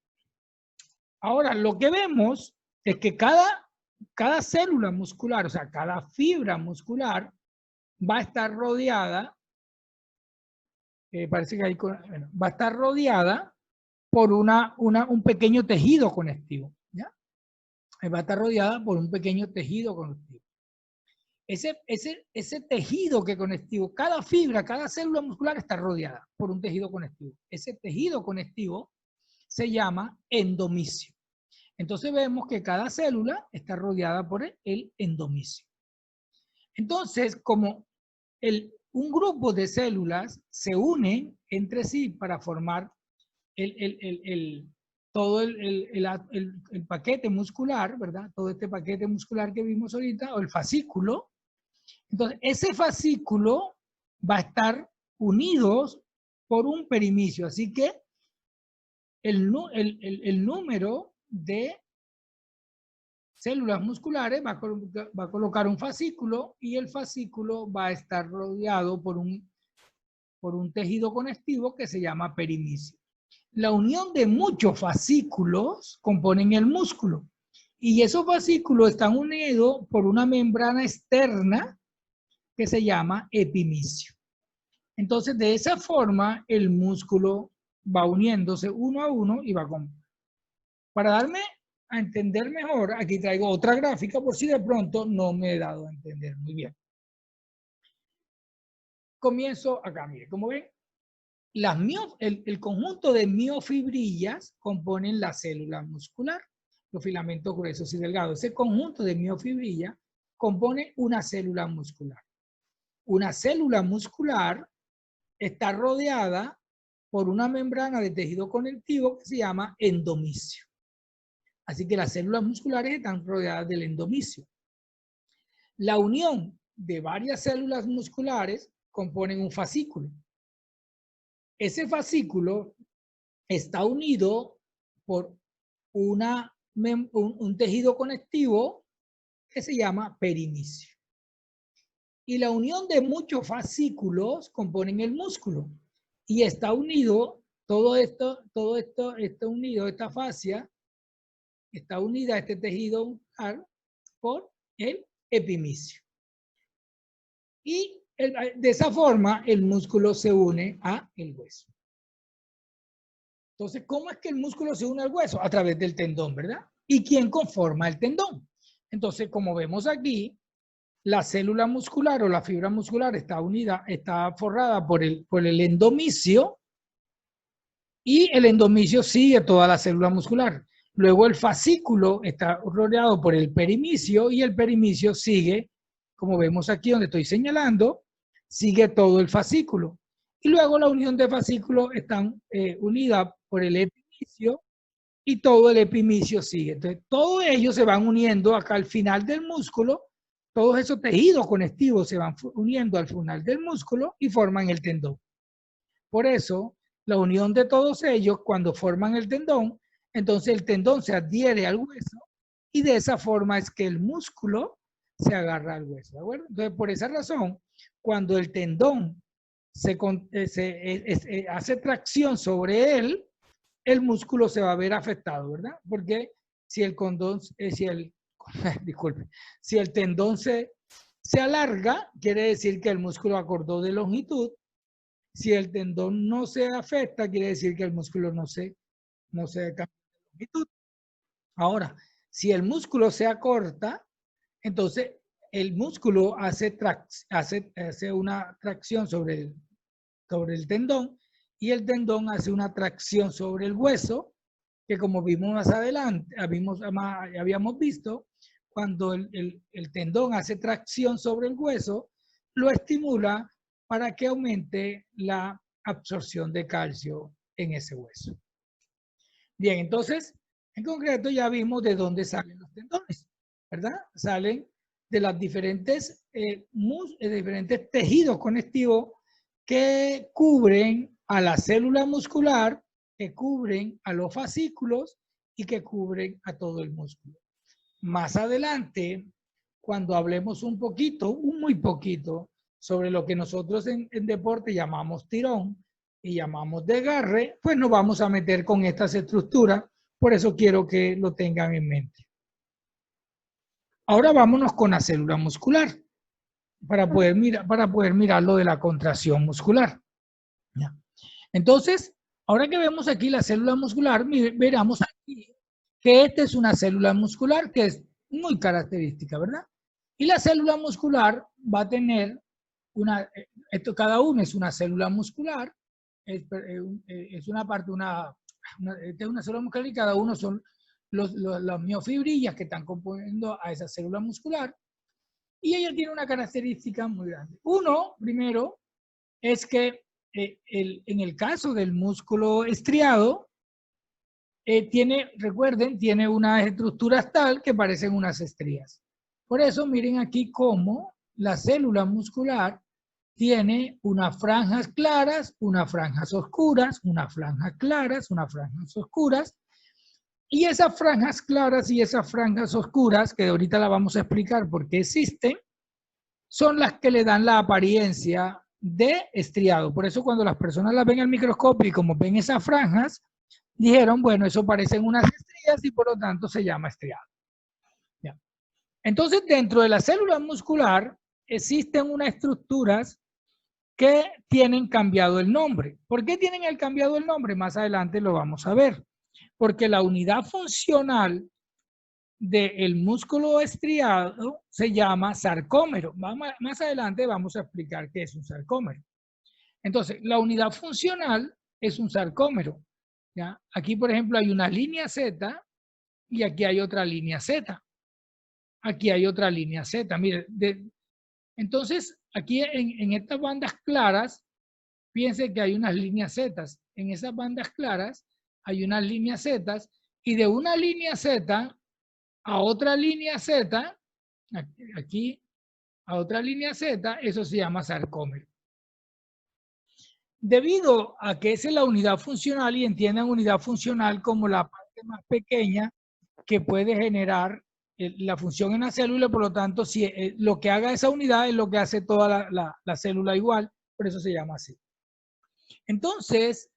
S1: Ahora, lo que vemos es que cada célula muscular, o sea, cada fibra muscular va a estar rodeada, parece que bueno, va a estar rodeada por un pequeño tejido conectivo, ¿ya? Va a estar rodeada por un pequeño tejido conectivo. Ese tejido que conectivo, cada fibra, cada célula muscular está rodeada por un tejido conectivo. Ese tejido conectivo se llama endomisio. Entonces vemos que cada célula está rodeada por el endomisio. Entonces, como un grupo de células se unen entre sí para formar todo el paquete muscular, ¿verdad? Todo este paquete muscular que vimos ahorita, o el fascículo. Entonces, ese fascículo va a estar unidos por un perimicio. Así que el número de células musculares va a colocar un fascículo y el fascículo va a estar rodeado por un tejido conectivo que se llama perimicio. La unión de muchos fascículos componen el músculo y esos fascículos están unidos por una membrana externa que se llama epimicio. Entonces, de esa forma, el músculo va uniéndose uno a uno y va con... Para darme a entender mejor, aquí traigo otra gráfica por si de pronto no me he dado a entender muy bien. Comienzo acá, mire, como ven, el conjunto de miofibrillas componen la célula muscular, los filamentos gruesos y delgados. Ese conjunto de miofibrillas compone una célula muscular. Una célula muscular está rodeada por una membrana de tejido conectivo que se llama endomisio. Así que las células musculares están rodeadas del endomisio. La unión de varias células musculares componen un fascículo. Ese fascículo está unido por un tejido conectivo que se llama perimicio. Y la unión de muchos fascículos componen el músculo. Y está unido, está unido, esta fascia, está unida a este tejido muscular por el epimicio. Y de esa forma el músculo se une a el hueso. Entonces, ¿cómo es que el músculo se une al hueso? A través del tendón, ¿verdad? ¿Y quién conforma el tendón? Entonces, como vemos aquí, la célula muscular o la fibra muscular está unida, está forrada por el endomisio y el endomisio sigue toda la célula muscular. Luego el fascículo está rodeado por el perimicio y el perimicio sigue, como vemos aquí donde estoy señalando, sigue todo el fascículo. Y luego la unión de fascículos están unidas por el epimicio y todo el epimicio sigue. Entonces, todos ellos se van uniendo acá al final del músculo, todos esos tejidos conectivos se van uniendo al final del músculo y forman el tendón. Por eso, la unión de todos ellos, cuando forman el tendón, entonces el tendón se adhiere al hueso y de esa forma es que el músculo se agarra al hueso, ¿de acuerdo? Entonces, por esa razón, cuando el tendón hace tracción sobre él, el músculo se va a ver afectado, ¿verdad? Porque si el tendón se alarga, quiere decir que el músculo acordó de longitud. Si el tendón no se afecta, quiere decir que el músculo no se cambia de longitud. Ahora, si el músculo se acorta, entonces el músculo hace una tracción sobre el tendón y el tendón hace una tracción sobre el hueso, que como vimos más adelante, habíamos visto, cuando el tendón hace tracción sobre el hueso, lo estimula para que aumente la absorción de calcio en ese hueso. Bien, entonces, en concreto ya vimos de dónde salen los tendones, ¿verdad? Salen de las diferentes tejidos conectivos que cubren a la célula muscular, que cubren a los fascículos y que cubren a todo el músculo. Más adelante, cuando hablemos un poquito, muy poquito, sobre lo que nosotros en deporte llamamos tirón y llamamos desgarre, pues nos vamos a meter con estas estructuras. Por eso quiero que lo tengan en mente. Ahora vámonos con la célula muscular para poder mirar lo de la contracción muscular. ¿Ya? Entonces, ahora que vemos aquí la célula muscular, veremos aquí que esta es una célula muscular que es muy característica, ¿verdad? Y la célula muscular va a tener cada uno es una célula muscular, es una parte, esta es una célula muscular y cada uno son las miofibrillas que están componiendo a esa célula muscular. Y ella tiene una característica muy grande. Uno, primero, es que en el caso del músculo estriado, recuerden, tiene unas estructuras tal que parecen unas estrías. Por eso miren aquí cómo la célula muscular tiene unas franjas claras, unas franjas oscuras, unas franjas claras, unas franjas oscuras. Y esas franjas claras y esas franjas oscuras, que ahorita la vamos a explicar por qué existen, son las que le dan la apariencia de estriado. Por eso cuando las personas las ven al microscopio y como ven esas franjas, dijeron, bueno, eso parecen unas estrías y por lo tanto se llama estriado. ¿Ya? Entonces, dentro de la célula muscular existen unas estructuras que tienen cambiado el nombre. ¿Por qué tienen cambiado el nombre? Más adelante lo vamos a ver. Porque la unidad funcional del músculo estriado se llama sarcómero. Más adelante vamos a explicar qué es un sarcómero. Entonces, la unidad funcional es un sarcómero. ¿Ya? Aquí, por ejemplo, hay una línea Z y aquí hay otra línea Z. Aquí hay otra línea Z. Mire, entonces, aquí en estas bandas claras, piense que hay unas líneas Z. En esas bandas claras hay unas líneas Z y de una línea Z a otra línea Z, aquí a otra línea Z, eso se llama sarcómero. Debido a que esa es la unidad funcional y entiendan unidad funcional como la parte más pequeña que puede generar la función en la célula, por lo tanto, si lo que haga esa unidad es lo que hace toda la célula igual, por eso se llama así. Entonces,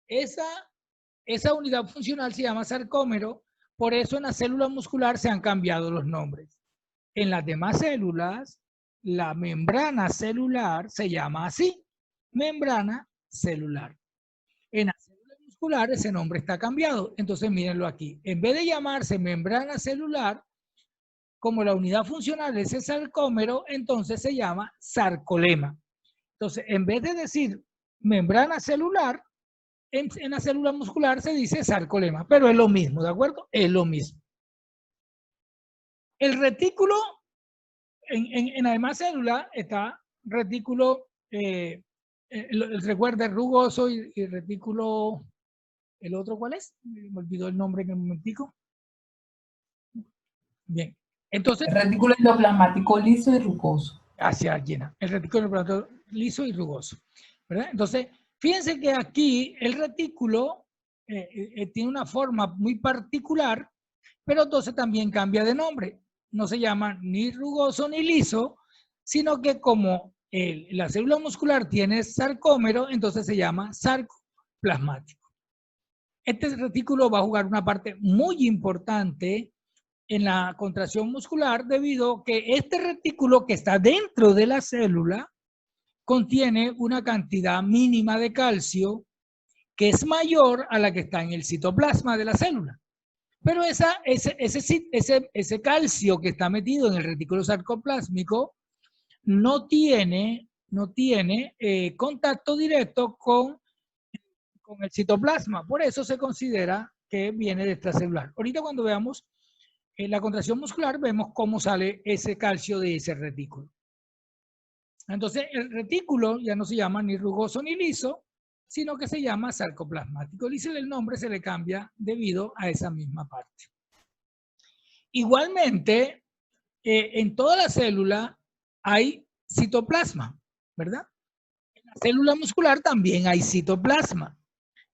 S1: esa unidad funcional se llama sarcómero, por eso en la célula muscular se han cambiado los nombres. En las demás células, la membrana celular se llama así, membrana celular. En la célula muscular ese nombre está cambiado, entonces mírenlo aquí. En vez de llamarse membrana celular, como la unidad funcional es el sarcómero, entonces se llama sarcolema. Entonces, en vez de decir membrana celular, en la célula muscular se dice sarcolema, pero es lo mismo, ¿de acuerdo? Es lo mismo. El retículo, en la demás célula está retículo, recuerda, rugoso y retículo, ¿el otro cuál es? Me olvidó el nombre en un momentico. Bien, entonces.
S4: El retículo endoplasmático liso y rugoso.
S1: Hacia llena, el retículo endoplasmático liso y rugoso, ¿verdad? Entonces, fíjense que aquí el retículo tiene una forma muy particular, pero entonces también cambia de nombre. No se llama ni rugoso ni liso, sino que como la célula muscular tiene sarcómero, entonces se llama sarcoplasmático. Este retículo va a jugar una parte muy importante en la contracción muscular debido a que este retículo que está dentro de la célula contiene una cantidad mínima de calcio que es mayor a la que está en el citoplasma de la célula. Pero ese calcio que está metido en el retículo sarcoplásmico no tiene contacto directo con el citoplasma. Por eso se considera que viene de extracelular. Ahorita cuando veamos la contracción muscular, vemos cómo sale ese calcio de ese retículo. Entonces, el retículo ya no se llama ni rugoso ni liso, sino que se llama sarcoplasmático. El nombre se le cambia debido a esa misma parte. Igualmente, en toda la célula hay citoplasma, ¿verdad? En la célula muscular también hay citoplasma,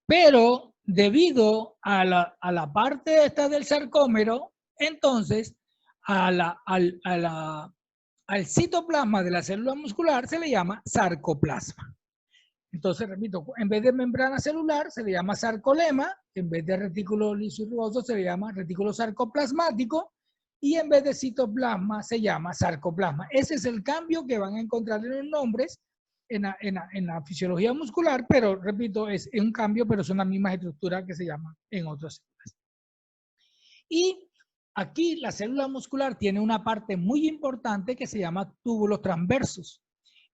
S1: pero debido a la parte esta del sarcómero, entonces al citoplasma de la célula muscular se le llama sarcoplasma. Entonces, repito, en vez de membrana celular se le llama sarcolema, en vez de retículo liso y rugoso se le llama retículo sarcoplasmático y en vez de citoplasma se llama sarcoplasma. Ese es el cambio que van a encontrar en los nombres en la fisiología muscular, pero repito, es un cambio, pero son las mismas estructuras que se llaman en otras células. Y aquí la célula muscular tiene una parte muy importante que se llama túbulos transversos.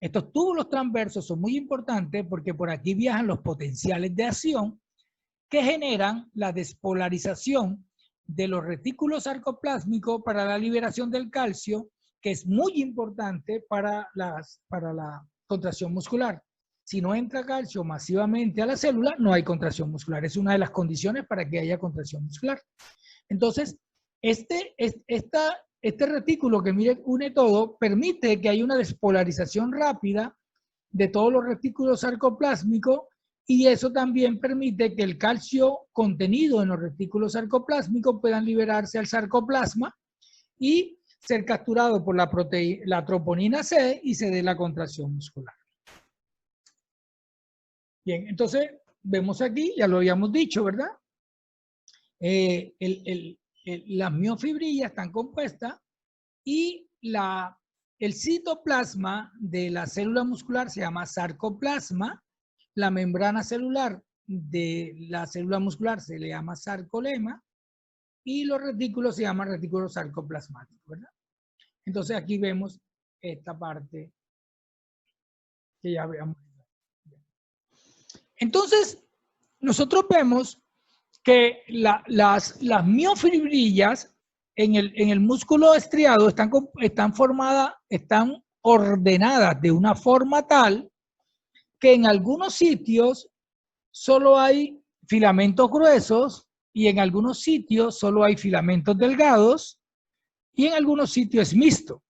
S1: Estos túbulos transversos son muy importantes porque por aquí viajan los potenciales de acción que generan la despolarización de los retículos sarcoplásmicos para la liberación del calcio, que es muy importante para la contracción muscular. Si no entra calcio masivamente a la célula, no hay contracción muscular. Es una de las condiciones para que haya contracción muscular. Entonces, este retículo que une todo permite que haya una despolarización rápida de todos los retículos sarcoplásmicos y eso también permite que el calcio contenido en los retículos sarcoplásmicos puedan liberarse al sarcoplasma y ser capturado por la troponina C y se dé la contracción muscular. Bien, entonces vemos aquí, ya lo habíamos dicho, ¿verdad? Las miofibrillas están compuestas y el citoplasma de la célula muscular se llama sarcoplasma, la membrana celular de la célula muscular se le llama sarcolema y los retículos se llaman retículos sarcoplasmáticos, ¿verdad? Entonces aquí vemos esta parte que ya veamos. Entonces, nosotros vemos que las miofibrillas en el músculo estriado están ordenadas de una forma tal que en algunos sitios solo hay filamentos gruesos y en algunos sitios solo hay filamentos delgados y en algunos sitios es mixto.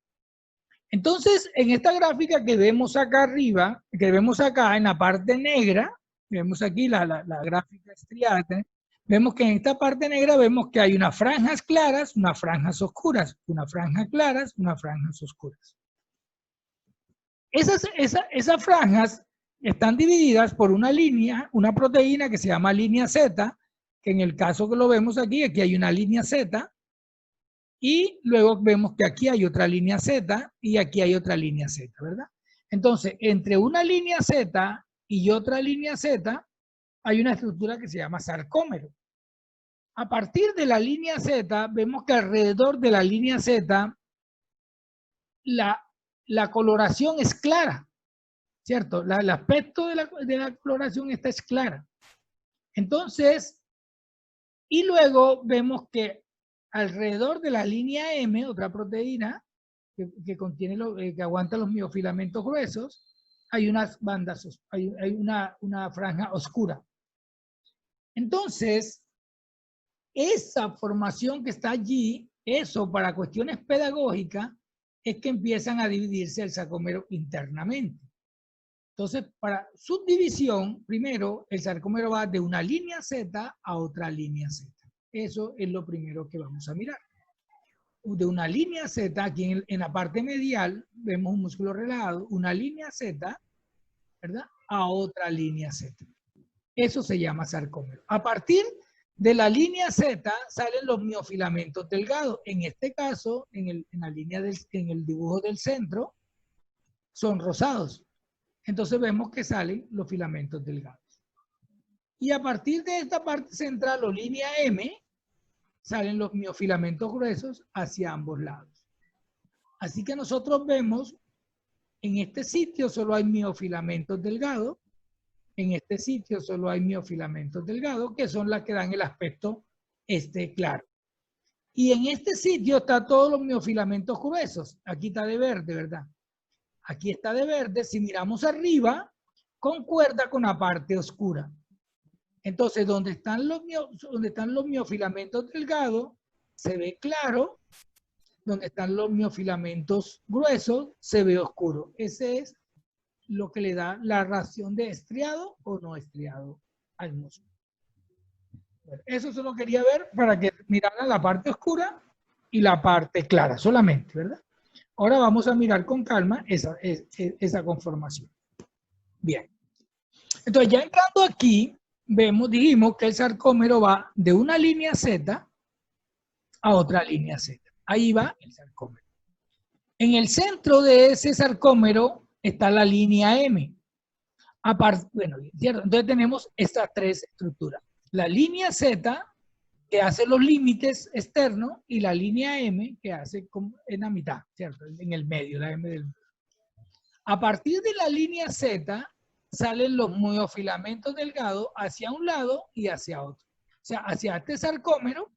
S1: Entonces, en esta gráfica que vemos acá arriba, que vemos acá en la parte negra, vemos aquí la gráfica estriada, vemos que en esta parte negra vemos que hay unas franjas claras, unas franjas oscuras, unas franjas claras, unas franjas oscuras. Esas franjas están divididas por una línea, una proteína que se llama línea Z, que en el caso que lo vemos aquí hay una línea Z, y luego vemos que aquí hay otra línea Z y aquí hay otra línea Z, ¿verdad? Entonces, entre una línea Z y otra línea Z hay una estructura que se llama sarcómero. A partir de la línea Z, vemos que alrededor de la línea Z la coloración es clara, ¿cierto? El aspecto de la coloración esta es clara. Entonces, y luego vemos que alrededor de la línea M, otra proteína que contiene que aguanta los miofilamentos gruesos, hay unas bandas, hay una franja oscura. Entonces, esa formación que está allí, eso para cuestiones pedagógicas, es que empiezan a dividirse el sarcómero internamente. Entonces, para subdivisión, primero, el sarcómero va de una línea Z a otra línea Z. Eso es lo primero que vamos a mirar. De una línea Z, aquí en la parte medial, vemos un músculo relajado, una línea Z, ¿verdad? A otra línea Z. Eso se llama sarcómero. A partir De la línea Z salen los miofilamentos delgados. En este caso, en el dibujo del centro, son rosados. Entonces vemos que salen los filamentos delgados. Y a partir de esta parte central o línea M, salen los miofilamentos gruesos hacia ambos lados. Así que nosotros vemos, en este sitio solo hay miofilamentos delgados, en este sitio solo hay miofilamentos delgados, que son las que dan el aspecto claro. Y en este sitio están todos los miofilamentos gruesos. Aquí está de verde, ¿verdad? Aquí está de verde. Si miramos arriba, concuerda con la parte oscura. Entonces, donde están los miofilamentos delgados, se ve claro. Donde están los miofilamentos gruesos, se ve oscuro. Ese es lo que le da la ración de estriado o no estriado al músculo. Bueno, eso solo quería ver para que miraran la parte oscura y la parte clara solamente, ¿verdad? Ahora vamos a mirar con calma esa conformación. Bien. Entonces, ya entrando aquí, dijimos que el sarcómero va de una línea Z a otra línea Z. Ahí va el sarcómero. En el centro de ese sarcómero está la línea M. Bueno, ¿cierto? Entonces tenemos estas tres estructuras. La línea Z, que hace los límites externos, y la línea M, que hace en la mitad, ¿cierto? En el medio, la M del medio. A partir de la línea Z, salen los miofilamentos delgados hacia un lado y hacia otro. O sea, hacia este sarcómero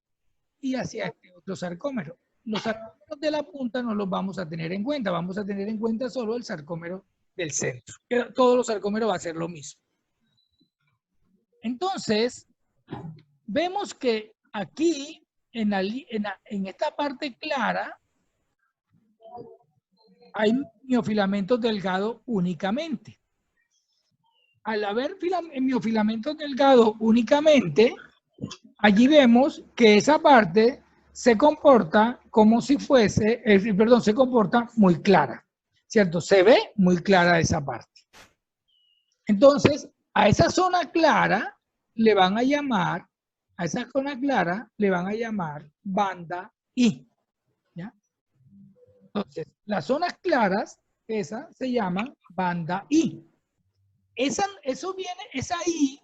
S1: y hacia este otro sarcómero. Los sarcómeros de la punta no los vamos a tener en cuenta. Vamos a tener en cuenta solo el sarcómero del centro. Todos los sarcómeros va a ser lo mismo. Entonces, vemos que aquí, en esta parte clara, hay miofilamentos delgados únicamente. Al haber miofilamentos delgados únicamente, allí vemos que esa parte se comporta como si fuese, se comporta muy clara, ¿cierto? Se ve muy clara esa parte. Entonces, a esa zona clara le van a llamar, banda I, ¿ya? Entonces, las zonas claras, esas se llaman banda I. Esa I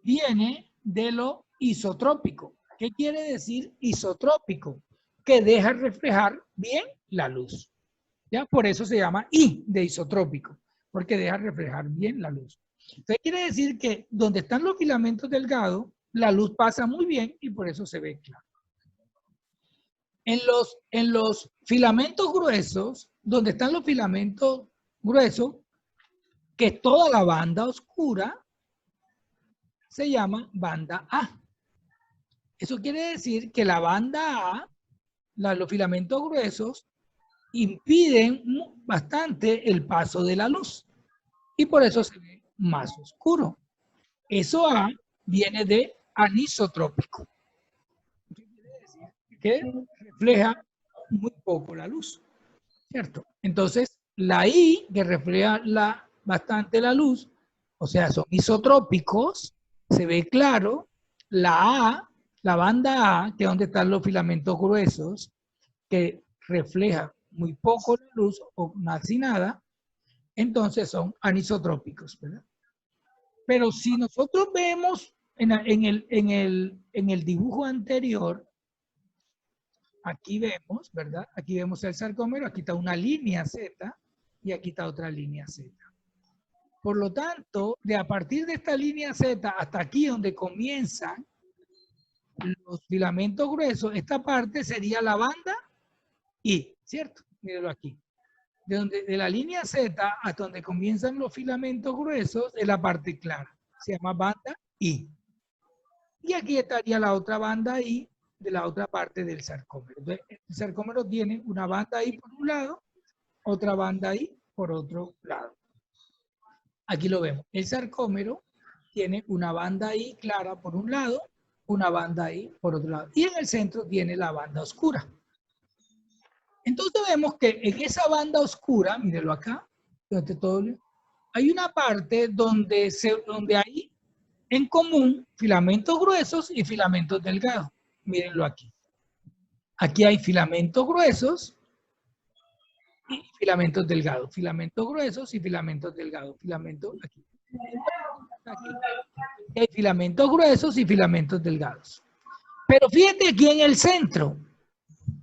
S1: viene de lo isotrópico. ¿Qué quiere decir isotrópico? Que deja reflejar bien la luz. ¿Ya? Por eso se llama I de isotrópico, porque deja reflejar bien la luz. Entonces quiere decir que donde están los filamentos delgados, la luz pasa muy bien y por eso se ve claro. En los filamentos gruesos, donde están los filamentos gruesos, que es toda la banda oscura, se llama banda A. Eso quiere decir que la banda A, los filamentos gruesos, impiden bastante el paso de la luz. Y por eso se ve más oscuro. Eso A viene de anisotrópico. Quiere decir que refleja muy poco la luz. ¿Cierto? Entonces, la I, que refleja bastante la luz, o sea, son isotrópicos, se ve claro. La A, la banda A, que es donde están los filamentos gruesos, que refleja muy poco la luz o casi nada, entonces son anisotrópicos, ¿verdad? Pero si nosotros vemos en el dibujo anterior, aquí vemos, ¿verdad? Aquí vemos el sarcómero, aquí está una línea Z y aquí está otra línea Z. Por lo tanto, a partir de esta línea Z hasta aquí donde comienzan los filamentos gruesos, esta parte sería la banda I, ¿cierto? Mírenlo aquí. De la línea Z hasta donde comienzan los filamentos gruesos es la parte clara. Se llama banda I. Y aquí estaría la otra banda I de la otra parte del sarcómero. Entonces, el sarcómero tiene una banda I por un lado, otra banda I por otro lado. Aquí lo vemos. El sarcómero tiene una banda I clara por un lado, una banda I por otro lado. Y en el centro tiene la banda oscura. Entonces vemos que en esa banda oscura, mírenlo acá, hay una parte donde hay en común filamentos gruesos y filamentos delgados. Mírenlo aquí. Aquí hay filamentos gruesos y filamentos delgados. Filamentos gruesos y filamentos delgados. Filamentos aquí. Aquí hay filamentos gruesos y filamentos delgados. Pero fíjate aquí en el centro.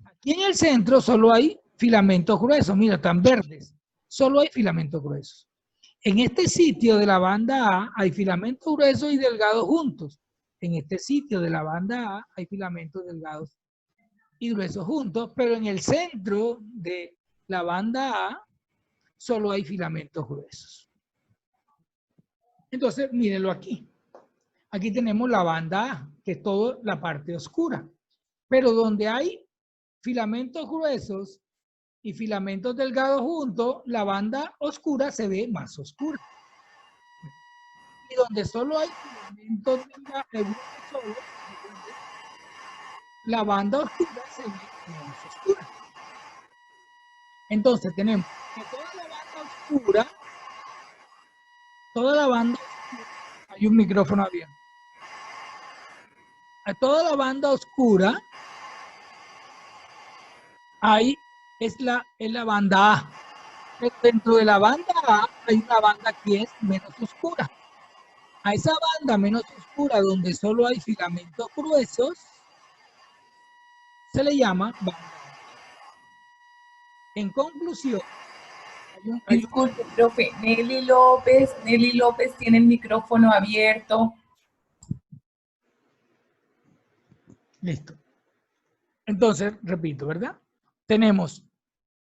S1: Aquí en el centro solo hay filamentos gruesos. Mira, están verdes. Solo hay filamentos gruesos. En este sitio de la banda A hay filamentos gruesos y delgados juntos. En este sitio de la banda A hay filamentos delgados y gruesos juntos, pero en el centro de la banda A solo hay filamentos gruesos. Entonces, mírenlo aquí. Aquí tenemos la banda A, que es toda la parte oscura. Pero donde hay filamentos gruesos y filamentos delgados juntos, la banda oscura se ve más oscura. Y donde solo hay filamentos delgados, la banda oscura se ve menos oscura. Entonces tenemos que toda la banda oscura, hay un micrófono abierto. A toda la banda oscura, ahí es la banda A. Pero dentro de la banda A hay una banda que es menos oscura. A esa banda menos oscura, donde solo hay filamentos gruesos, se le llama banda A. En conclusión,
S4: Disculpe, profe, Nelly López tiene el micrófono abierto.
S1: Listo. Entonces, repito, ¿verdad? Tenemos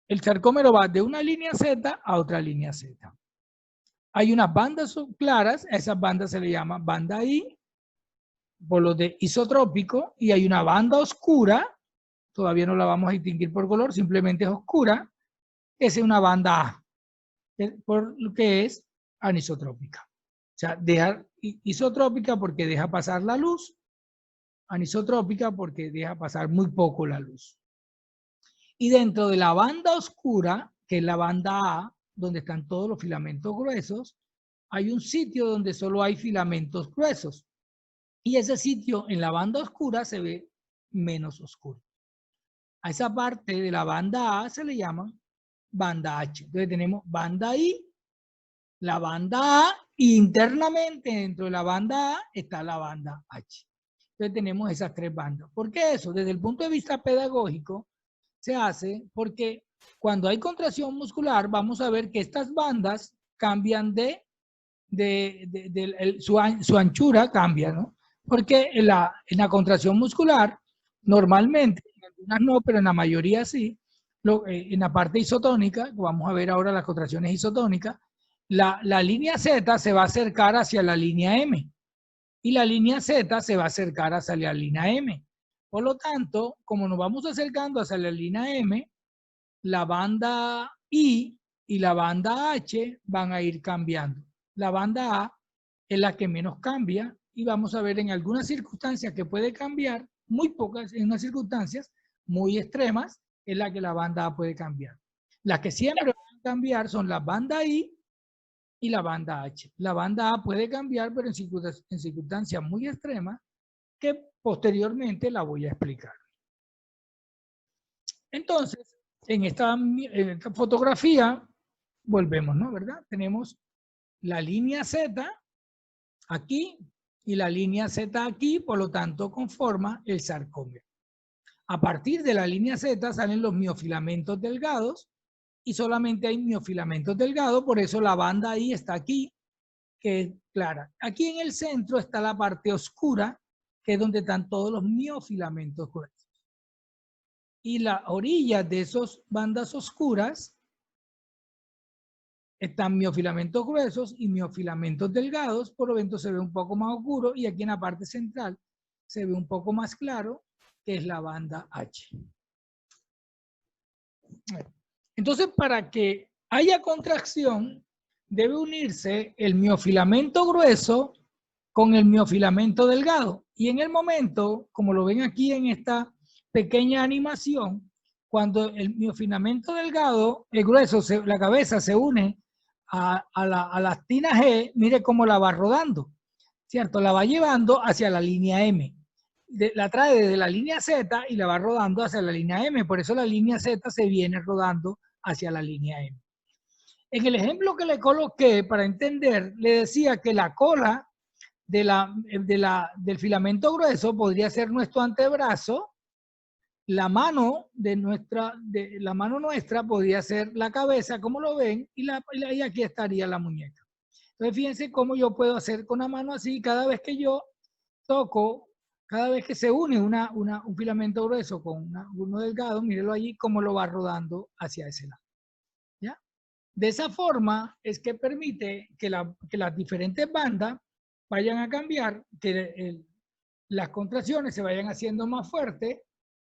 S1: el sarcómero va de una línea Z a otra línea Z. Hay unas bandas claras, a esas bandas se le llama banda I, por lo de isotrópico, y hay una banda oscura, todavía no la vamos a distinguir por color, simplemente es oscura, esa es una banda A, por lo que es anisotrópica. O sea, isotrópica porque deja pasar la luz, anisotrópica porque deja pasar muy poco la luz. Y dentro de la banda oscura, que es la banda A, donde están todos los filamentos gruesos, hay un sitio donde solo hay filamentos gruesos. Y ese sitio en la banda oscura se ve menos oscuro. A esa parte de la banda A se le llama banda H. Entonces tenemos banda I, la banda A, y internamente dentro de la banda A está la banda H. Entonces tenemos esas tres bandas. ¿Por qué eso? Desde el punto de vista pedagógico se hace porque cuando hay contracción muscular vamos a ver que estas bandas cambian su anchura cambia, ¿no? Porque en la contracción muscular normalmente, en algunas no, pero en la mayoría sí, en la parte isotónica, vamos a ver ahora las contracciones isotónicas, la línea Z se va a acercar hacia la línea M y la línea Z se va a acercar hacia la línea M. Por lo tanto, como nos vamos acercando hacia la línea M, la banda I y la banda H van a ir cambiando. La banda A es la que menos cambia y vamos a ver en algunas circunstancias que puede cambiar, muy pocas, en unas circunstancias muy extremas, es la que la banda A puede cambiar. Las que siempre van a cambiar son la banda I y la banda H. La banda A puede cambiar, pero en circunstancias muy extremas que posteriormente la voy a explicar. Entonces, en esta fotografía, volvemos, ¿no? ¿Verdad? Tenemos la línea Z aquí y la línea Z aquí, por lo tanto, conforma el sarcómero. A partir de la línea Z salen los miofilamentos delgados y solamente hay miofilamentos delgados, por eso la banda ahí está aquí, que es clara. Aquí en el centro está la parte oscura, que es donde están todos los miofilamentos gruesos. Y las orillas de esas bandas oscuras están miofilamentos gruesos y miofilamentos delgados, por lo tanto se ve un poco más oscuro, y aquí en la parte central se ve un poco más claro, que es la banda H. Entonces, para que haya contracción, debe unirse el miofilamento grueso con el miofilamento delgado. Y en el momento, como lo ven aquí en esta pequeña animación, cuando el miofilamento delgado, el grueso, la cabeza se une a la actina G, mire cómo la va rodando. ¿cierto? La va llevando hacia la línea M. La trae desde la línea Z y la va rodando hacia la línea M. Por eso la línea Z se viene rodando hacia la línea M. En el ejemplo que le coloqué, para entender, le decía que la cola del filamento grueso podría ser nuestro antebrazo, la mano nuestra podría ser la cabeza, como lo ven, y aquí estaría la muñeca. Entonces fíjense cómo yo puedo hacer con la mano así, cada vez que yo toco, cada vez que se une un filamento grueso con uno delgado, mírelo allí cómo lo va rodando hacia ese lado. ¿Ya? De esa forma es que permite que las diferentes bandas vayan a cambiar, que las contracciones se vayan haciendo más fuertes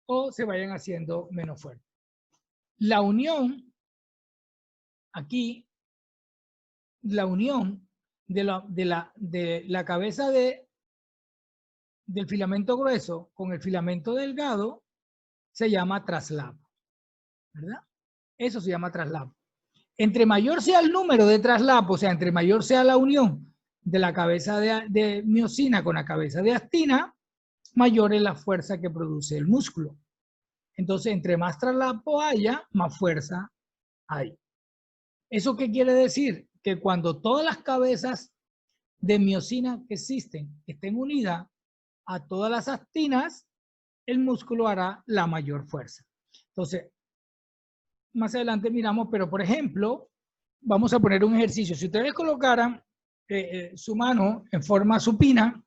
S1: o se vayan haciendo menos fuertes. La unión, aquí, la unión de la cabeza del filamento grueso con el filamento delgado se llama traslapo, ¿verdad? Eso se llama traslapo. Entre mayor sea el número de traslapos, o sea, entre mayor sea la unión de la cabeza de miosina con la cabeza de actina, mayor es la fuerza que produce el músculo. Entonces, entre más traslapo haya, más fuerza hay. ¿Eso qué quiere decir? Que cuando todas las cabezas de miosina que existen estén unidas a todas las actinas, el músculo hará la mayor fuerza. Entonces, más adelante miramos, pero por ejemplo, vamos a poner un ejercicio. Si ustedes colocaran su mano en forma supina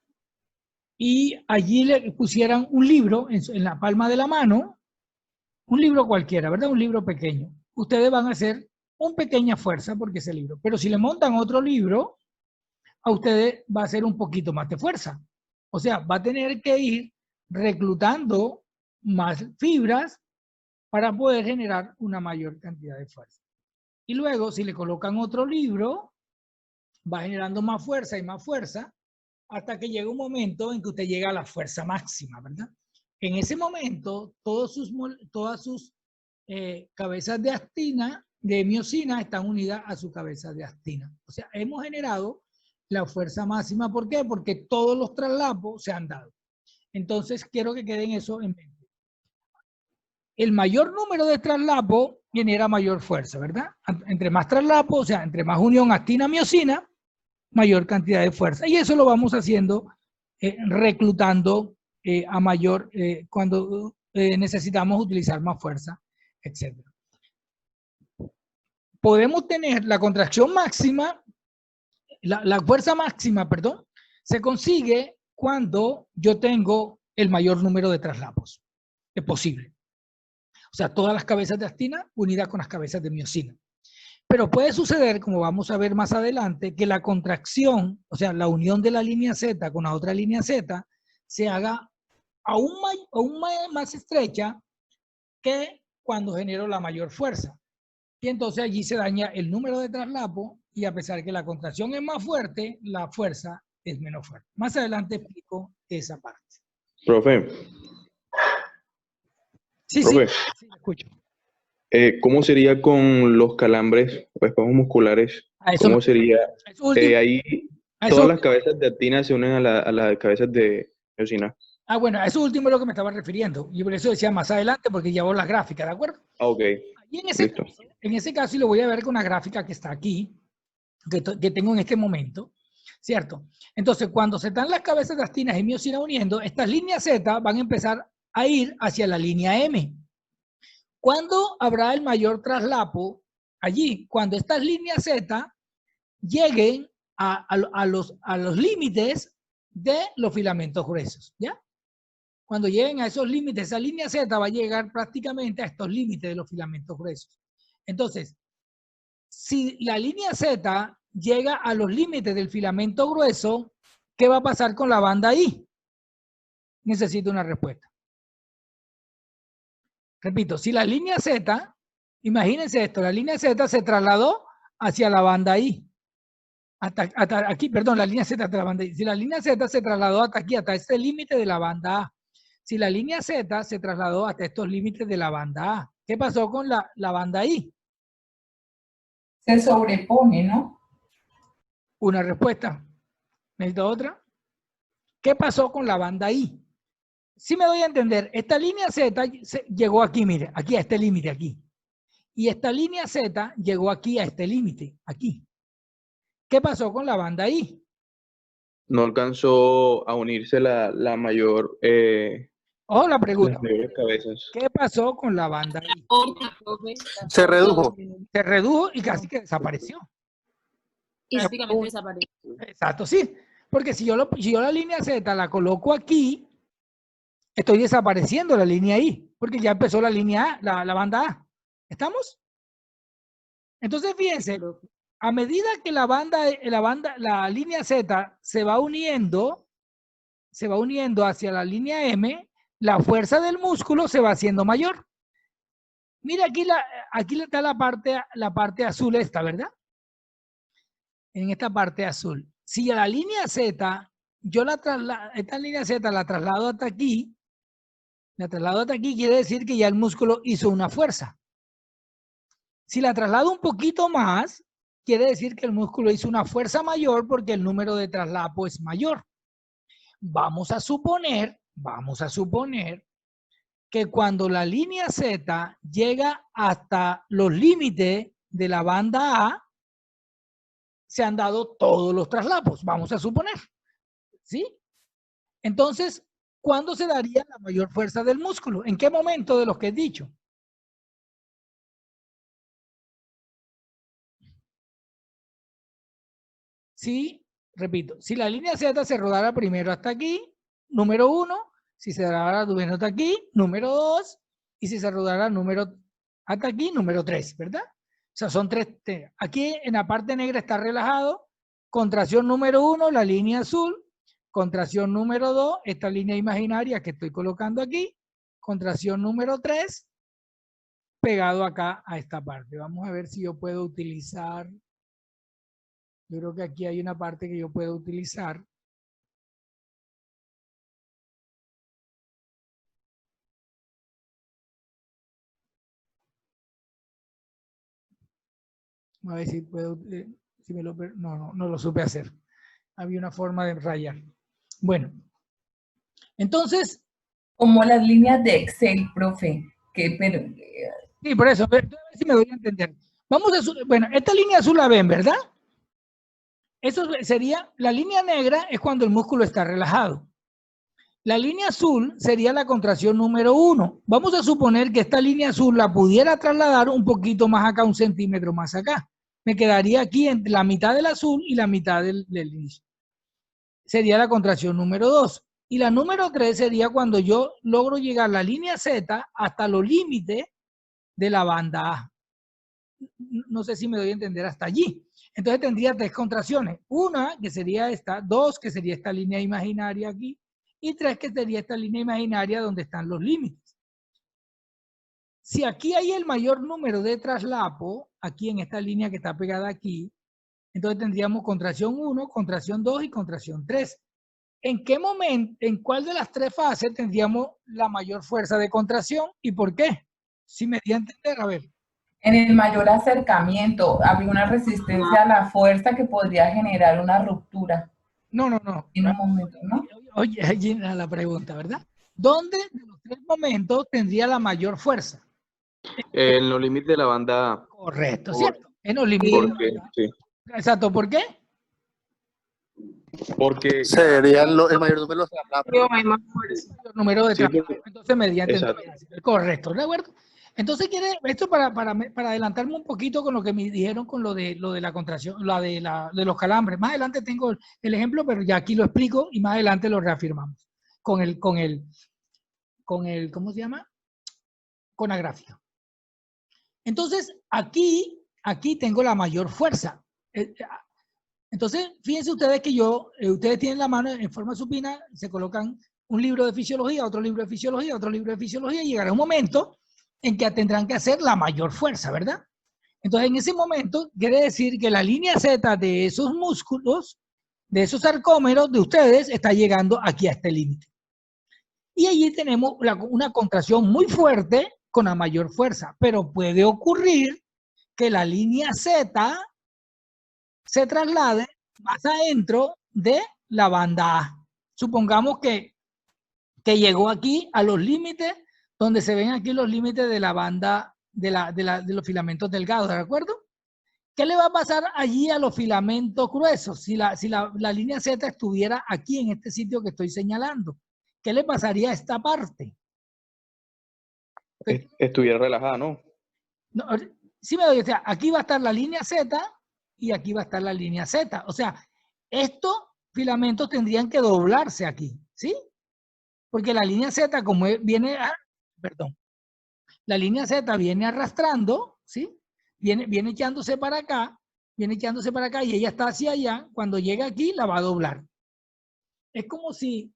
S1: y allí le pusieran un libro en la palma de la mano, un libro cualquiera, ¿verdad? Un libro pequeño. Ustedes van a hacer una pequeña fuerza porque es el libro. Pero si le montan otro libro, a ustedes va a hacer un poquito más de fuerza. O sea, va a tener que ir reclutando más fibras para poder generar una mayor cantidad de fuerza. Y luego, si le colocan otro libro, va generando más fuerza y más fuerza hasta que llega un momento en que usted llega a la fuerza máxima, ¿verdad? En ese momento, todas sus cabezas de actina, de miosina, están unidas a su cabeza de actina. O sea, hemos generado la fuerza máxima. ¿Por qué? Porque todos los traslapos se han dado. Entonces, quiero que queden eso en mente. El mayor número de traslapos genera mayor fuerza, ¿verdad? Entre más traslapos, o sea, entre más unión actina-miosina, mayor cantidad de fuerza. Y eso lo vamos haciendo reclutando a mayor, cuando necesitamos utilizar más fuerza, etc. Podemos tener la contracción máxima, la fuerza máxima, perdón, se consigue cuando yo tengo el mayor número de traslapos. Es posible. O sea, todas las cabezas de actina unidas con las cabezas de miosina. Pero puede suceder, como vamos a ver más adelante, que la contracción, o sea, la unión de la línea Z con la otra línea Z, se haga aún más estrecha que cuando genero la mayor fuerza. Y entonces allí se daña el número de traslapo y a pesar de que la contracción es más fuerte, la fuerza es menos fuerte. Más adelante explico esa parte.
S3: Profe.
S1: Sí,
S3: Profe,
S1: sí, escucho.
S3: ¿Cómo sería con los calambres o espasmos musculares? ¿Cómo sería? Ahí todas las cabezas de actina se unen a las cabezas de miosina.
S1: Ah, bueno, a eso último es lo que me estaba refiriendo. Y por eso decía más adelante, porque llevo las gráficas, ¿de acuerdo?
S3: Ah, ok.
S1: Y en ese caso, y lo voy a ver con una gráfica que está aquí, que tengo en este momento, ¿cierto? Entonces, cuando se están las cabezas de actinas y miosina uniendo, estas líneas Z van a empezar a ir hacia la línea M. ¿Cuándo habrá el mayor traslapo? Allí, cuando estas líneas Z lleguen a los límites de los filamentos gruesos, ¿ya? Cuando lleguen a esos límites, esa línea Z va a llegar prácticamente a estos límites de los filamentos gruesos. Entonces, si la línea Z llega a los límites del filamento grueso, ¿qué va a pasar con la banda I? Necesito una respuesta. Repito, si la línea Z, imagínense esto, la línea Z se trasladó hacia la banda I. Hasta aquí, perdón, la línea Z hasta la banda I. Si la línea Z se trasladó hasta aquí, hasta este límite de la banda A. Si la línea Z se trasladó hasta estos límites de la banda A. ¿Qué pasó con la banda I?
S4: Se sobrepone, ¿no?
S1: Una respuesta. ¿Necesito otra? ¿Qué pasó con la banda I? Si me doy a entender, esta línea Z llegó aquí, mire, aquí a este límite, aquí. Y esta línea Z llegó aquí a este límite, aquí. ¿Qué pasó con la banda I?
S3: No alcanzó a unirse la mayor...
S1: Ojo la pregunta.
S3: las mayores cabezas.
S1: ¿Qué pasó con la banda I?
S5: Se redujo.
S1: Se redujo y casi que desapareció.
S6: Y prácticamente desapareció.
S1: Exacto, sí. Porque si yo la línea Z la coloco aquí, estoy desapareciendo la línea I, porque ya empezó la línea A, la banda A. ¿Estamos? Entonces, fíjense, a medida que la línea Z se va uniendo hacia la línea M, la fuerza del músculo se va haciendo mayor. Mira, aquí está la parte azul esta, ¿verdad? En esta parte azul. Si a la línea Z, esta línea Z la traslado hasta aquí, quiere decir que ya el músculo hizo una fuerza. Si la traslado un poquito más, quiere decir que el músculo hizo una fuerza mayor porque el número de traslapo es mayor. Vamos a suponer que cuando la línea Z llega hasta los límites de la banda A, se han dado todos los traslapos, vamos a suponer. ¿Sí? Entonces, ¿cuándo se daría la mayor fuerza del músculo? ¿En qué momento de los que he dicho? Sí, repito, si la línea Z se rodara primero hasta aquí, número 1, si se rodara primero hasta aquí, número 2, y si se rodara hasta aquí, número 3, ¿verdad? O sea, son 3. Aquí en la parte negra está relajado. Contracción número 1, la línea azul. Contracción número 2, esta línea imaginaria que estoy colocando aquí. Contracción número 3, pegado acá a esta parte. Vamos a ver si yo puedo utilizar. Yo creo que aquí hay una parte que yo puedo utilizar. A ver si puedo, no lo supe hacer. Había una forma de rayar. Bueno, entonces.
S4: Como las líneas de Excel, profe.
S1: Sí, por eso, a ver si me doy a entender. Bueno, esta línea azul la ven, ¿verdad? Eso sería, la línea negra es cuando el músculo está relajado. La línea azul sería la contracción número 1. Vamos a suponer que esta línea azul la pudiera trasladar un poquito más acá, 1 centímetro más acá. Me quedaría aquí entre la mitad del azul y la mitad del inicio. Sería la contracción número 2. Y la número 3 sería cuando yo logro llegar la línea Z hasta los límites de la banda A. No sé si me doy a entender hasta allí. Entonces tendría 3 contracciones. Una, que sería esta. 2, que sería esta línea imaginaria aquí. Y 3, que sería esta línea imaginaria donde están los límites. Si aquí hay el mayor número de traslapo, aquí en esta línea que está pegada aquí, entonces tendríamos contracción 1, contracción 2 y contracción 3. ¿En qué momento, en cuál de las 3 fases tendríamos la mayor fuerza de contracción y por qué? Si me di a entender, a ver.
S4: En el mayor acercamiento, habría una resistencia a la fuerza que podría generar una ruptura.
S1: No.
S4: En un momento, ¿no?
S1: Oye, allí la pregunta, ¿verdad? ¿Dónde de los 3 momentos tendría la mayor fuerza?
S3: En los límites de la banda A.
S1: Correcto, ¿cierto? En los límites de la
S3: Porque,
S1: banda A.
S3: sí.
S1: Exacto, ¿por qué?
S3: Porque
S5: sería el mayor número de traslapos.
S1: El número de traslapos.
S3: porque,
S1: Entonces, mediante.
S3: exacto.
S1: Correcto, ¿de acuerdo? Entonces, esto para adelantarme un poquito con lo que me dijeron con lo de la contracción, de los calambres. Más adelante tengo el ejemplo, pero ya aquí lo explico y más adelante lo reafirmamos con el, ¿cómo se llama? Con la gráfica. Entonces, aquí tengo la mayor fuerza. Entonces, fíjense ustedes que ustedes tienen la mano en forma supina, se colocan un libro de fisiología, otro libro de fisiología, otro libro de fisiología, y llegará un momento en que tendrán que hacer la mayor fuerza, ¿verdad? Entonces, en ese momento, quiere decir que la línea Z de esos músculos, de esos sarcómeros de ustedes, está llegando aquí a este límite. Y allí tenemos una contracción muy fuerte con la mayor fuerza, pero puede ocurrir que la línea Z se traslade más adentro de la banda A. supongamos que llegó aquí a los límites, donde se ven aquí los límites de la banda de los filamentos delgados, ¿de acuerdo? ¿Qué le va a pasar allí a los filamentos gruesos si la línea Z estuviera aquí en este sitio que estoy señalando? ¿Qué le pasaría a esta parte?
S3: Estuviera relajada, ¿no?
S1: No, sí me doy, o sea, aquí va a estar la línea Z y aquí va a estar la línea Z. O sea, estos filamentos tendrían que doblarse aquí, ¿sí? Porque la línea Z, como viene, la línea Z viene arrastrando, ¿sí? Viene echándose para acá y ella está hacia allá. Cuando llega aquí, la va a doblar. Es como si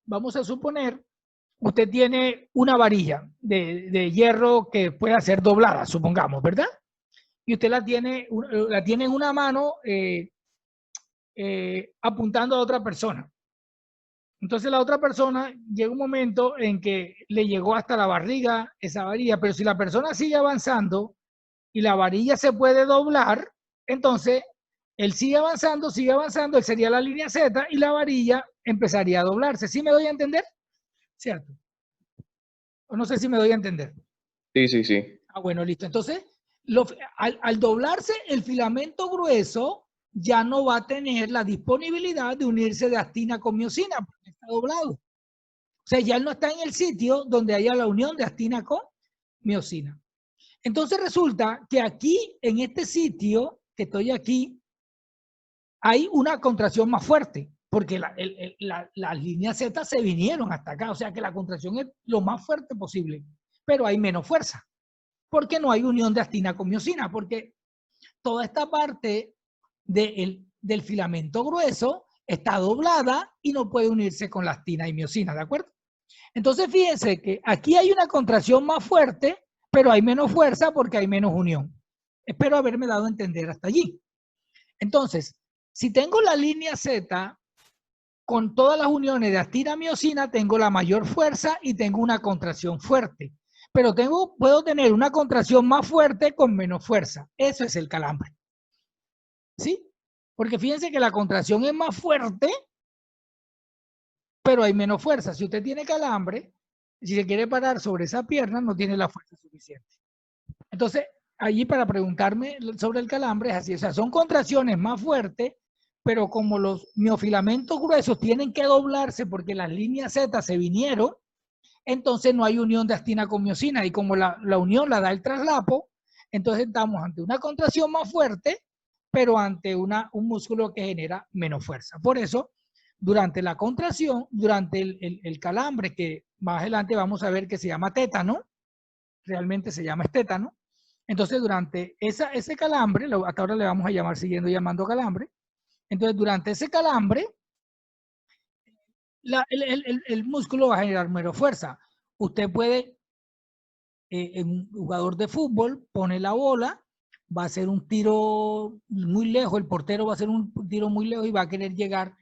S1: vamos a suponer, usted tiene una varilla de hierro que pueda ser doblada, supongamos, ¿verdad? Y usted la tiene en una mano apuntando a otra persona. Entonces la otra persona llega un momento en que le llegó hasta la barriga esa varilla, pero si la persona sigue avanzando y la varilla se puede doblar, entonces él sigue avanzando, él sería la línea Z y la varilla empezaría a doblarse. ¿Sí me doy a entender? ¿Cierto? O no sé si me doy a entender.
S3: Sí.
S1: Ah, bueno, listo. Entonces, al doblarse el filamento grueso, ya no va a tener la disponibilidad de unirse de actina con miosina, porque está doblado. O sea, ya no está en el sitio donde haya la unión de actina con miosina. Entonces resulta que aquí, en este sitio, que estoy aquí, hay una contracción más fuerte, porque las líneas Z se vinieron hasta acá, o sea que la contracción es lo más fuerte posible, pero hay menos fuerza, porque no hay unión de actina con miosina, porque toda esta parte del filamento grueso está doblada y no puede unirse con la actina y miosina, ¿de acuerdo? Entonces fíjense que aquí hay una contracción más fuerte, pero hay menos fuerza porque hay menos unión. Espero haberme dado a entender hasta allí. Entonces, si tengo la línea Z con todas las uniones de actina-miosina, tengo la mayor fuerza y tengo una contracción fuerte. Pero puedo tener una contracción más fuerte con menos fuerza. Eso es el calambre. ¿Sí? Porque fíjense que la contracción es más fuerte, pero hay menos fuerza. Si usted tiene calambre, si se quiere parar sobre esa pierna, no tiene la fuerza suficiente. Entonces, allí para preguntarme sobre el calambre es así. O sea, son contracciones más fuertes, pero como los miofilamentos gruesos tienen que doblarse porque las líneas Z se vinieron, entonces no hay unión de actina con miosina. Y como la unión la da el traslapo, entonces estamos ante una contracción más fuerte, pero ante un músculo que genera menos fuerza. Por eso, durante la contracción, durante el calambre, que más adelante vamos a ver que se llama tétano, realmente se llama tétano. Entonces, durante ese calambre, hasta ahora le vamos a llamar, siguiendo llamando calambre. Entonces, durante ese calambre, el músculo va a generar menos fuerza. Usted puede, en un jugador de fútbol, pone la bola, va a hacer un tiro muy lejos, el portero va a hacer un tiro muy lejos y va a querer llegar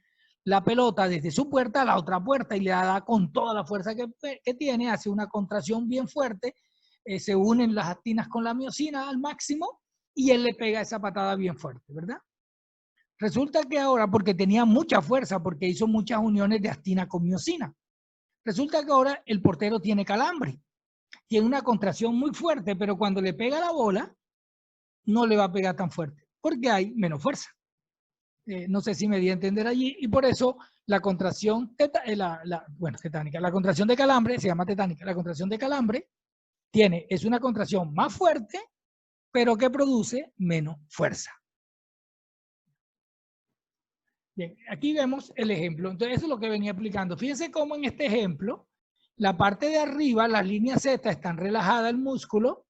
S1: la pelota desde su puerta a la otra puerta y le da con toda la fuerza que tiene, hace una contracción bien fuerte, se unen las actinas con la miosina al máximo y él le pega esa patada bien fuerte, ¿verdad? Resulta que ahora, porque tenía mucha fuerza, porque hizo muchas uniones de actina con miosina, resulta que ahora el portero tiene calambre, tiene una contracción muy fuerte, pero cuando le pega la bola, no le va a pegar tan fuerte, porque hay menos fuerza. No sé si me di a entender allí, y por eso la contracción tetánica, la contracción de calambre, se llama tetánica, la contracción de calambre es una contracción más fuerte, pero que produce menos fuerza. Bien, aquí vemos el ejemplo. Entonces, eso es lo que venía explicando. Fíjense cómo en este ejemplo, la parte de arriba, las líneas Z están relajadas, el músculo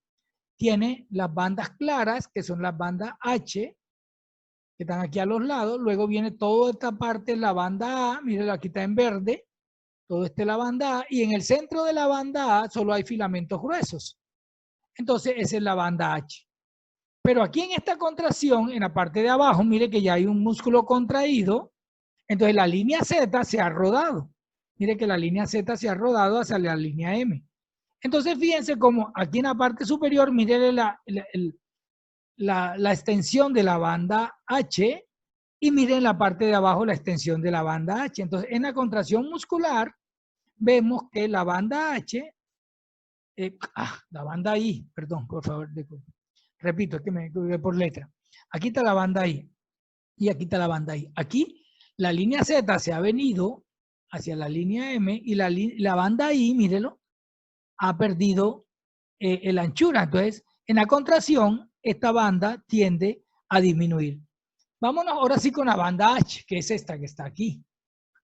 S1: tiene las bandas claras, que son las bandas H, que están aquí a los lados. Luego viene toda esta parte, la banda A, miren, aquí está en verde, todo este es la banda A, y en el centro de la banda A solo hay filamentos gruesos. Entonces, esa es la banda H. Pero aquí en esta contracción, en la parte de abajo, mire que ya hay un músculo contraído, entonces la línea Z se ha rodado. Mire que la línea Z se ha rodado hacia la línea M. Entonces, fíjense como aquí en la parte superior, mire la extensión de la banda H, Y miren la parte de abajo la extensión de la banda H. Entonces, en la contracción muscular, vemos que la banda H, la banda I, perdón, por favor, repito, es que me equivoqué por letra. Aquí está la banda I y aquí está la banda I. Aquí la línea Z se ha venido hacia la línea M y la banda I, mírelo, ha perdido la anchura. Entonces, en la contracción, esta banda tiende a disminuir. Vámonos ahora sí con la banda H, que es esta que está aquí,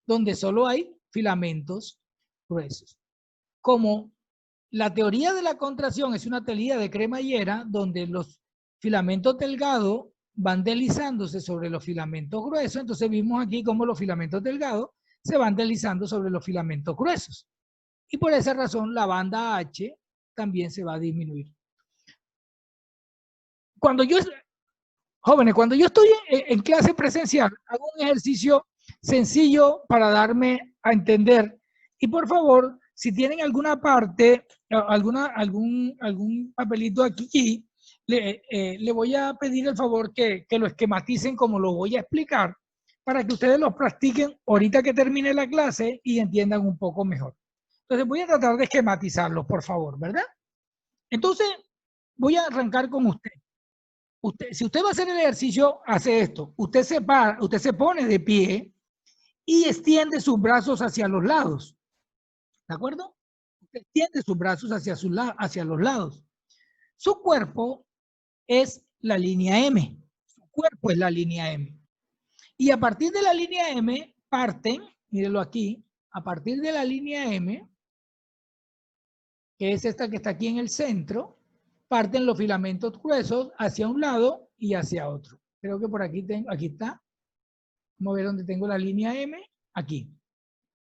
S1: donde solo hay filamentos gruesos. Como la teoría de la contracción es una teoría de cremallera, donde los filamentos delgados van deslizándose sobre los filamentos gruesos, entonces vimos aquí cómo los filamentos delgados se van deslizando sobre los filamentos gruesos. Y por esa razón la banda H también se va a disminuir. Jóvenes, cuando yo estoy en clase presencial, hago un ejercicio sencillo para darme a entender. Y por favor, si tienen alguna parte, algún papelito aquí, le voy a pedir el favor que lo esquematicen como lo voy a explicar, para que ustedes los practiquen ahorita que termine la clase y entiendan un poco mejor. Entonces voy a tratar de esquematizarlos, por favor, ¿verdad? Entonces, voy a arrancar con usted. Si usted va a hacer el ejercicio, hace esto. Usted se pone de pie y extiende sus brazos hacia los lados. ¿De acuerdo? Usted extiende sus brazos hacia los lados. Su cuerpo es la línea M. Su cuerpo es la línea M. Y a partir de la línea M parten, mírenlo aquí, a partir de la línea M, que es esta que está aquí en el centro, parten los filamentos gruesos hacia un lado y hacia otro. Creo que por aquí aquí está. Vamos a ver dónde tengo la línea M. Aquí.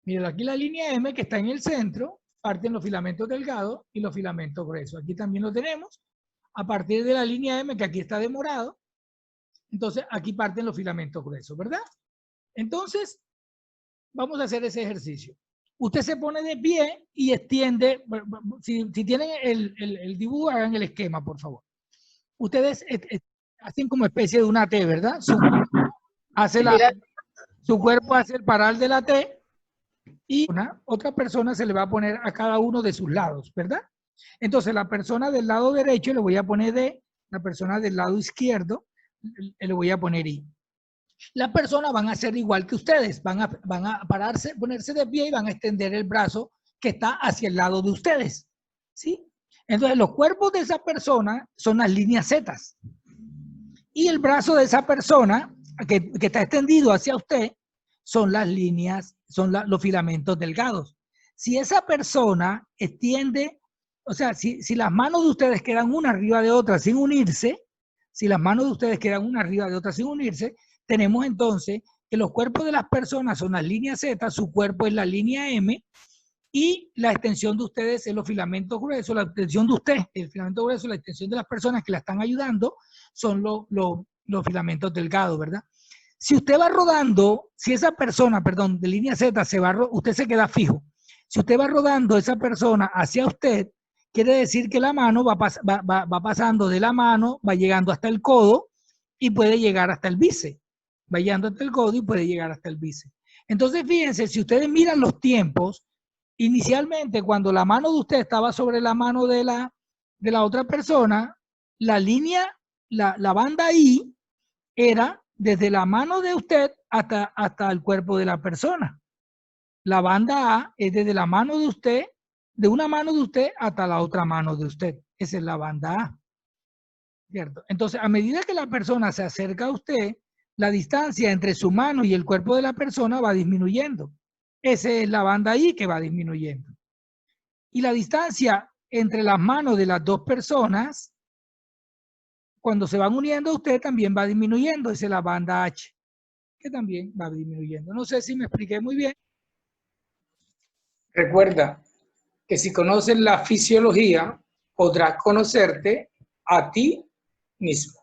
S1: Miren, aquí la línea M que está en el centro, parten los filamentos delgados y los filamentos gruesos. Aquí también lo tenemos. A partir de la línea M, que aquí está de morado, entonces aquí parten los filamentos gruesos, ¿verdad? Entonces, vamos a hacer ese ejercicio. Usted se pone de pie y extiende. Si tienen el dibujo, hagan el esquema, por favor. Ustedes hacen como especie de una T, ¿verdad? Su cuerpo hace el paral de la T y otra persona se le va a poner a cada uno de sus lados, ¿verdad? Entonces, la persona del lado derecho le voy a poner D, la persona del lado izquierdo le voy a poner I. Las personas van a hacer igual que ustedes, van a ponerse de pie y van a extender el brazo que está hacia el lado de ustedes, ¿sí? Entonces, los cuerpos de esa persona son las líneas Z. Y el brazo de esa persona que está extendido hacia usted son las líneas, los filamentos delgados. Si esa persona extiende, o sea, si las manos de ustedes quedan una arriba de otra sin unirse, tenemos entonces que los cuerpos de las personas son las líneas Z, su cuerpo es la línea M, y la extensión de ustedes es los filamentos gruesos, la extensión de usted, el filamento grueso, la extensión de las personas que la están ayudando son los filamentos delgados, ¿verdad? Si usted va rodando, si esa persona, perdón, de línea Z, usted se queda fijo. Si usted va rodando esa persona hacia usted, quiere decir que la mano va pasando de la mano, va llegando hasta el codo y puede llegar hasta el bíceps. Va llegando hasta el codo y puede llegar hasta el bíceps. Entonces, fíjense, si ustedes miran los tiempos, inicialmente cuando la mano de usted estaba sobre la mano de la otra persona, la línea, la banda I era desde la mano de usted hasta el cuerpo de la persona. La banda A es desde la mano de usted, de una mano de usted hasta la otra mano de usted. Esa es la banda A. ¿Cierto? Entonces, a medida que la persona se acerca a usted, la distancia entre su mano y el cuerpo de la persona va disminuyendo. Esa es la banda I que va disminuyendo. Y la distancia entre las manos de las dos personas, cuando se van uniendo a usted, también va disminuyendo. Esa es la banda H, que también va disminuyendo. No sé si me expliqué muy bien. Recuerda que si conoces la fisiología, podrás conocerte a ti mismo.